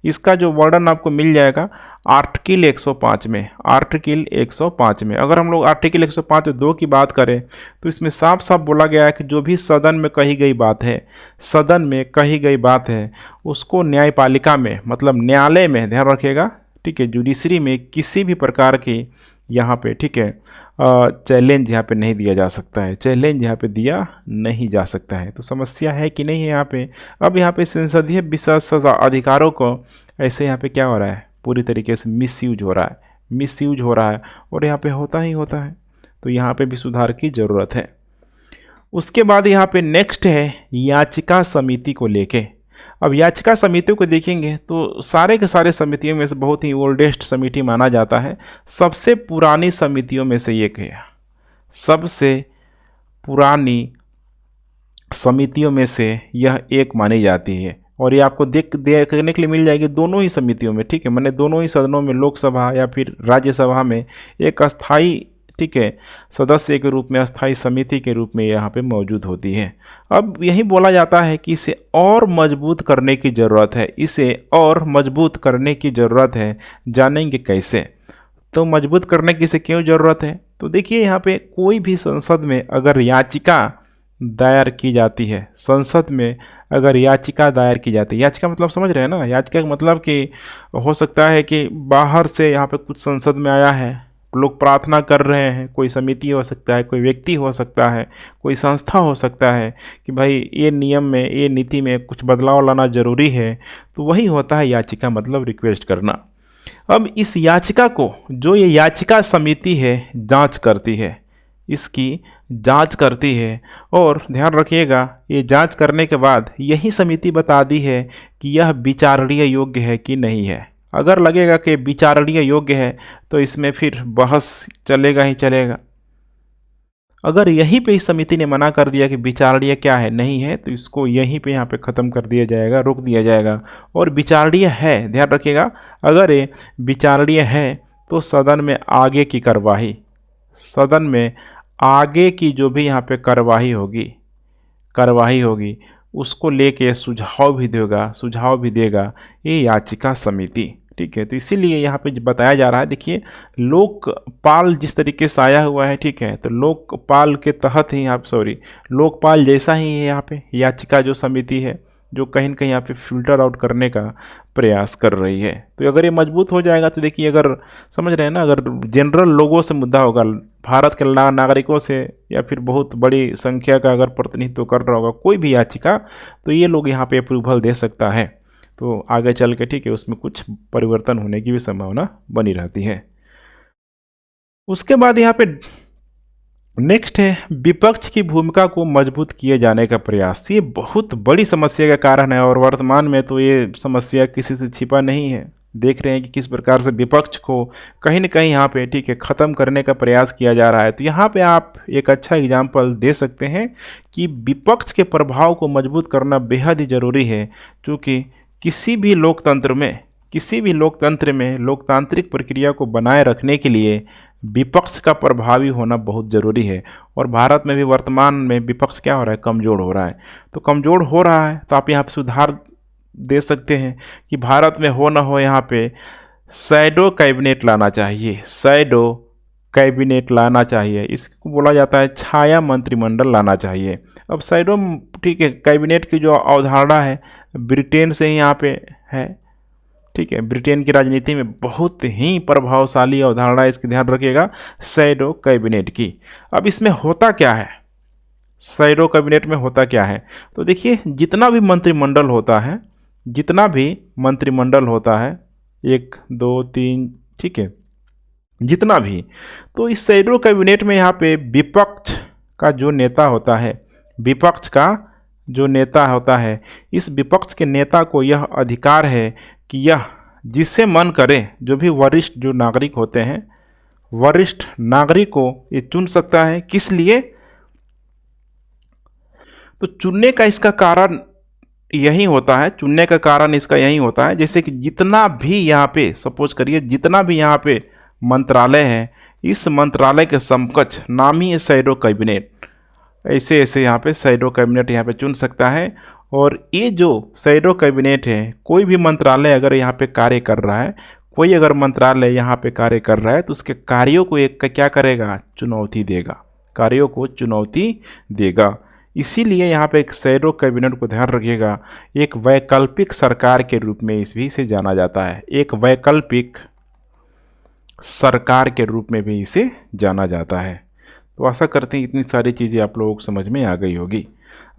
इसका जो वर्णन आपको मिल जाएगा आर्टिकल 105 में, आर्टिकल 105 में। अगर हम लोग आर्टिकल 105(2) की बात करें तो इसमें साफ साफ बोला गया है कि जो भी सदन में कही गई बात है, सदन में कही गई बात है, उसको न्यायपालिका में मतलब न्यायालय में, ध्यान रखिएगा, ठीक है, जुडिशरी में किसी भी प्रकार की यहाँ पे ठीक है चैलेंज यहाँ पे नहीं दिया जा सकता है, चैलेंज यहाँ पे दिया नहीं जा सकता है। तो समस्या है कि नहीं है यहाँ पे। अब यहाँ पे संसदीय विशेष अधिकारों को ऐसे यहाँ पे क्या हो रहा है, पूरी तरीके से मिसयूज हो रहा है, मिसयूज हो रहा है, और यहाँ पे होता ही होता है। तो यहाँ पे भी सुधार की ज़रूरत है। उसके बाद यहाँ पे नेक्स्ट है याचिका समिति को लेके। अब याचिका समितियों को देखेंगे तो सारे के सारे समितियों में से बहुत ही ओल्डेस्ट समिति माना जाता है, सबसे पुरानी समितियों में से एक है, सबसे पुरानी समितियों में से यह एक मानी जाती है। और ये आपको देखने के लिए मिल जाएगी दोनों ही समितियों में, ठीक है, मैंने दोनों ही सदनों में, लोकसभा या फिर राज्यसभा में एक अस्थाई, ठीक है, सदस्य के रूप में, अस्थाई समिति के रूप में यहाँ पे मौजूद होती है। अब यही बोला जाता है कि इसे और मजबूत करने की ज़रूरत है, इसे और मजबूत करने की ज़रूरत है। जानेंगे कैसे? तो मजबूत करने की इसे क्यों ज़रूरत है? तो देखिए यहाँ पे कोई भी संसद में अगर याचिका दायर की जाती है, संसद में अगर याचिका दायर की जाती है, याचिका मतलब समझ रहे हैं ना, याचिका का मतलब कि हो सकता है कि बाहर से यहाँ पे कुछ संसद में आया है, लोग प्रार्थना कर रहे हैं, कोई समिति हो सकता है, कोई व्यक्ति हो सकता है, कोई संस्था हो सकता है कि भाई ये नियम में, ये नीति में कुछ बदलाव लाना ज़रूरी है। तो वही होता है याचिका, मतलब रिक्वेस्ट करना। अब इस याचिका को जो ये याचिका समिति है जांच करती है, इसकी जांच करती है, और ध्यान रखिएगा ये जांच करने के बाद यही समिति बता दी है कि यह विचारणीय योग्य है कि नहीं है। अगर लगेगा कि विचारणीय योग्य है तो इसमें फिर बहस चलेगा ही चलेगा। अगर यहीं पे इस समिति ने मना कर दिया कि विचारणीय क्या है, नहीं है, तो इसको यहीं पे यहाँ पे ख़त्म कर दिया जाएगा, रोक दिया जाएगा। और विचारणीय है, ध्यान रखिएगा, अगर ये विचारणीय है तो सदन में आगे की कार्यवाही, सदन में आगे की जो भी यहाँ पे कार्यवाही होगी उसको लेके सुझाव भी देगा ये याचिका समिति, ठीक है। तो इसीलिए यहाँ पे बताया जा रहा है, देखिए लोकपाल जिस तरीके से आया हुआ है, ठीक है, तो लोकपाल के तहत ही लोकपाल जैसा ही है यहाँ पे याचिका जो समिति है, जो कहीं ना कहीं यहाँ पे फिल्टर आउट करने का प्रयास कर रही है। तो अगर ये मजबूत हो जाएगा तो देखिए, अगर समझ रहे हैं ना, अगर जनरल लोगों से मुद्दा होगा, भारत के नागरिकों से या फिर बहुत बड़ी संख्या का अगर प्रतिनिधित्व कर रहा होगा कोई भी याचिका, तो ये लोग यहाँ पे अप्रूवल दे सकता है। तो आगे चल के, ठीक है, उसमें कुछ परिवर्तन होने की भी संभावना बनी रहती है। उसके बाद यहाँ पे नेक्स्ट है विपक्ष की भूमिका को मजबूत किए जाने का प्रयास। ये बहुत बड़ी समस्या का कारण है और वर्तमान में तो ये समस्या किसी से छिपा नहीं है। देख रहे हैं कि किस प्रकार से विपक्ष को कहीं ना कहीं यहाँ पे, ठीक है, ख़त्म करने का प्रयास किया जा रहा है। तो यहाँ पे आप एक अच्छा एग्जाम्पल दे सकते हैं कि विपक्ष के प्रभाव को मजबूत करना बेहद ही ज़रूरी है, क्योंकि किसी भी लोकतंत्र में लोकतांत्रिक प्रक्रिया को बनाए रखने के लिए विपक्ष का प्रभावी होना बहुत ज़रूरी है। और भारत में भी वर्तमान में विपक्ष क्या हो रहा है, कमज़ोर हो रहा है। तो कमज़ोर हो रहा है तो आप यहाँ पे सुधार दे सकते हैं कि भारत में हो ना हो यहाँ पे शैडो कैबिनेट लाना चाहिए, शैडो कैबिनेट लाना चाहिए। इसको बोला जाता है छाया मंत्रिमंडल लाना चाहिए। अब शैडो, ठीक है, कैबिनेट की जो अवधारणा है ब्रिटेन से ही यहाँ पे है, ठीक है, ब्रिटेन की राजनीति में बहुत ही प्रभावशाली अवधारणा है, इसकी ध्यान रखिएगा, शैडो कैबिनेट की। अब इसमें होता क्या है, शैडो कैबिनेट में होता क्या है? तो देखिए जितना भी मंत्रिमंडल होता है 1 2 3, ठीक है, जितना भी, तो इस शैडो कैबिनेट में यहाँ पे विपक्ष का जो नेता होता है, इस विपक्ष के नेता को यह अधिकार है कि यह जिससे मन करे, जो भी वरिष्ठ जो नागरिक होते हैं, वरिष्ठ नागरिक को ये चुन सकता है। किस लिए? तो चुनने का इसका कारण यही होता है, जैसे कि जितना भी यहाँ पे, सपोज करिए जितना भी यहाँ पे मंत्रालय है, इस मंत्रालय के समकक्ष नाम ही है शैडो कैबिनेट। ऐसे यहाँ पे शैडो कैबिनेट यहाँ पे चुन सकता है। और ये जो शैडो कैबिनेट है, कोई भी मंत्रालय अगर यहाँ पे कार्य कर रहा है, तो उसके कार्यों को एक क्या करेगा, चुनौती देगा। इसीलिए यहाँ पे एक शैडो कैबिनेट को ध्यान रखिएगा, एक वैकल्पिक सरकार के रूप में इसे जाना जाता है, एक वैकल्पिक सरकार के रूप में भी इसे जाना जाता है। तो आशा करते हैं इतनी सारी चीज़ें आप लोगों को समझ में आ गई होगी।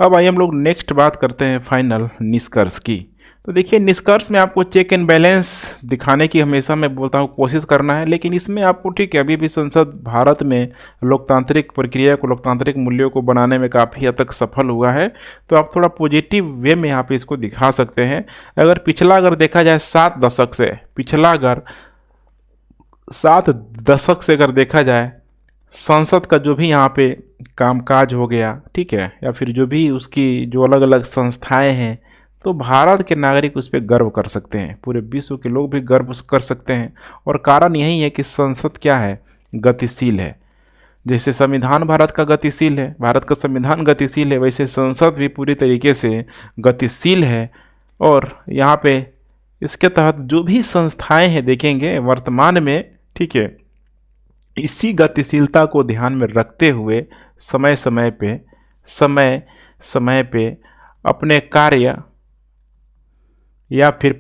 अब आइए हम लोग नेक्स्ट बात करते हैं फाइनल निष्कर्ष की। तो देखिए, निष्कर्ष में आपको चेक एंड बैलेंस दिखाने की हमेशा मैं बोलता हूँ कोशिश करना है, लेकिन इसमें आपको ठीक है अभी भी संसद भारत में लोकतांत्रिक प्रक्रिया को, लोकतांत्रिक मूल्यों को बनाने में काफ़ी हद तक सफल हुआ है। तो आप थोड़ा पॉजिटिव वे में यहाँ पे इसको दिखा सकते हैं। अगर देखा जाए 7 दशक से, पिछला अगर 7 दशक से अगर देखा जाए, संसद का जो भी यहाँ पे कामकाज हो गया, ठीक है, या फिर जो भी उसकी जो अलग अलग संस्थाएं हैं, तो भारत के नागरिक उस पर गर्व कर सकते हैं, पूरे विश्व के लोग भी गर्व कर सकते हैं। और कारण यही है कि संसद क्या है, गतिशील है। जैसे संविधान भारत का गतिशील है, भारत का संविधान गतिशील है, वैसे संसद भी पूरी तरीके से गतिशील है। और यहाँ पे इसके तहत जो भी संस्थाएं हैं देखेंगे वर्तमान में, ठीक है, इसी गतिशीलता को ध्यान में रखते हुए समय समय पे अपने कार्य या फिर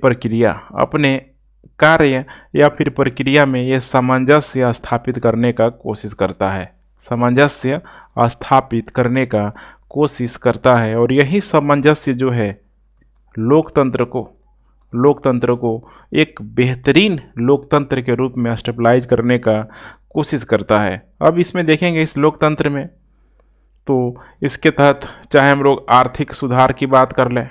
प्रक्रिया में ये सामंजस्य स्थापित करने का कोशिश करता है, सामंजस्य स्थापित करने का कोशिश करता है। और यही सामंजस्य जो है लोकतंत्र को एक बेहतरीन लोकतंत्र के रूप में स्टेबलाइज करने का कोशिश करता है। अब इसमें देखेंगे इस लोकतंत्र में, तो इसके तहत चाहे हम लोग आर्थिक सुधार की बात कर लें,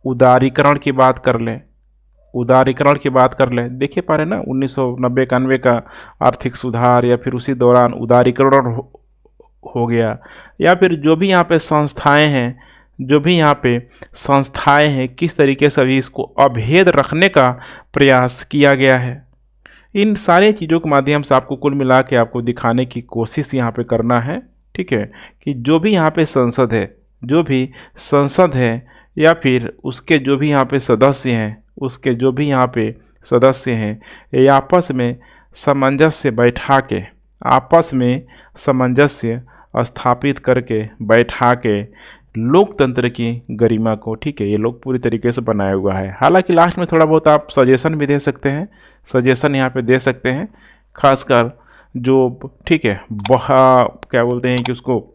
उदारीकरण की बात कर लें, देखिए पा रहे ना 1990-91 का आर्थिक सुधार, या फिर उसी दौरान उदारीकरण हो गया, या फिर जो भी यहाँ पे संस्थाएं हैं किस तरीके से भी इसको अभेद रखने का प्रयास किया गया है। इन सारी चीज़ों के माध्यम से आपको कुल मिला के आपको दिखाने की कोशिश यहाँ पे करना है, ठीक है, कि जो भी यहाँ पे संसद है या फिर उसके जो भी यहाँ पे सदस्य हैं, ये आपस में सामंजस्य स्थापित करके बैठा के लोकतंत्र की गरिमा को, ठीक है, ये लोग पूरी तरीके से बनाया हुआ है। हालांकि लास्ट में थोड़ा बहुत आप सजेशन भी दे सकते हैं, यहाँ पे दे सकते हैं, खासकर जो, ठीक है, क्या बोलते हैं कि उसको,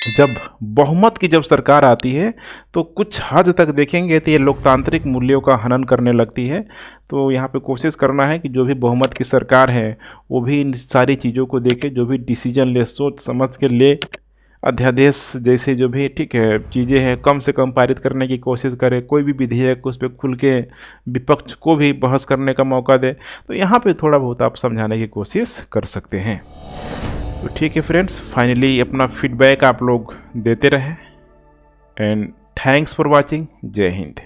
जब बहुमत की सरकार आती है तो कुछ हद तक देखेंगे तो ये लोकतांत्रिक मूल्यों का हनन करने लगती है। तो यहाँ पे कोशिश करना है कि जो भी बहुमत की सरकार है वो भी इन सारी चीज़ों को देखे, जो भी डिसीजन ले सोच समझ के ले, अध्यादेश जैसे जो भी, ठीक है, चीज़ें हैं कम से कम पारित करने की कोशिश करे, कोई भी विधेयक उस पर खुल के विपक्ष को भी बहस करने का मौका दे। तो यहाँ पे थोड़ा बहुत आप समझाने की कोशिश कर सकते हैं। तो ठीक है फ्रेंड्स, फाइनली अपना फीडबैक आप लोग देते रहे, एंड थैंक्स फॉर वॉचिंग। जय हिंद।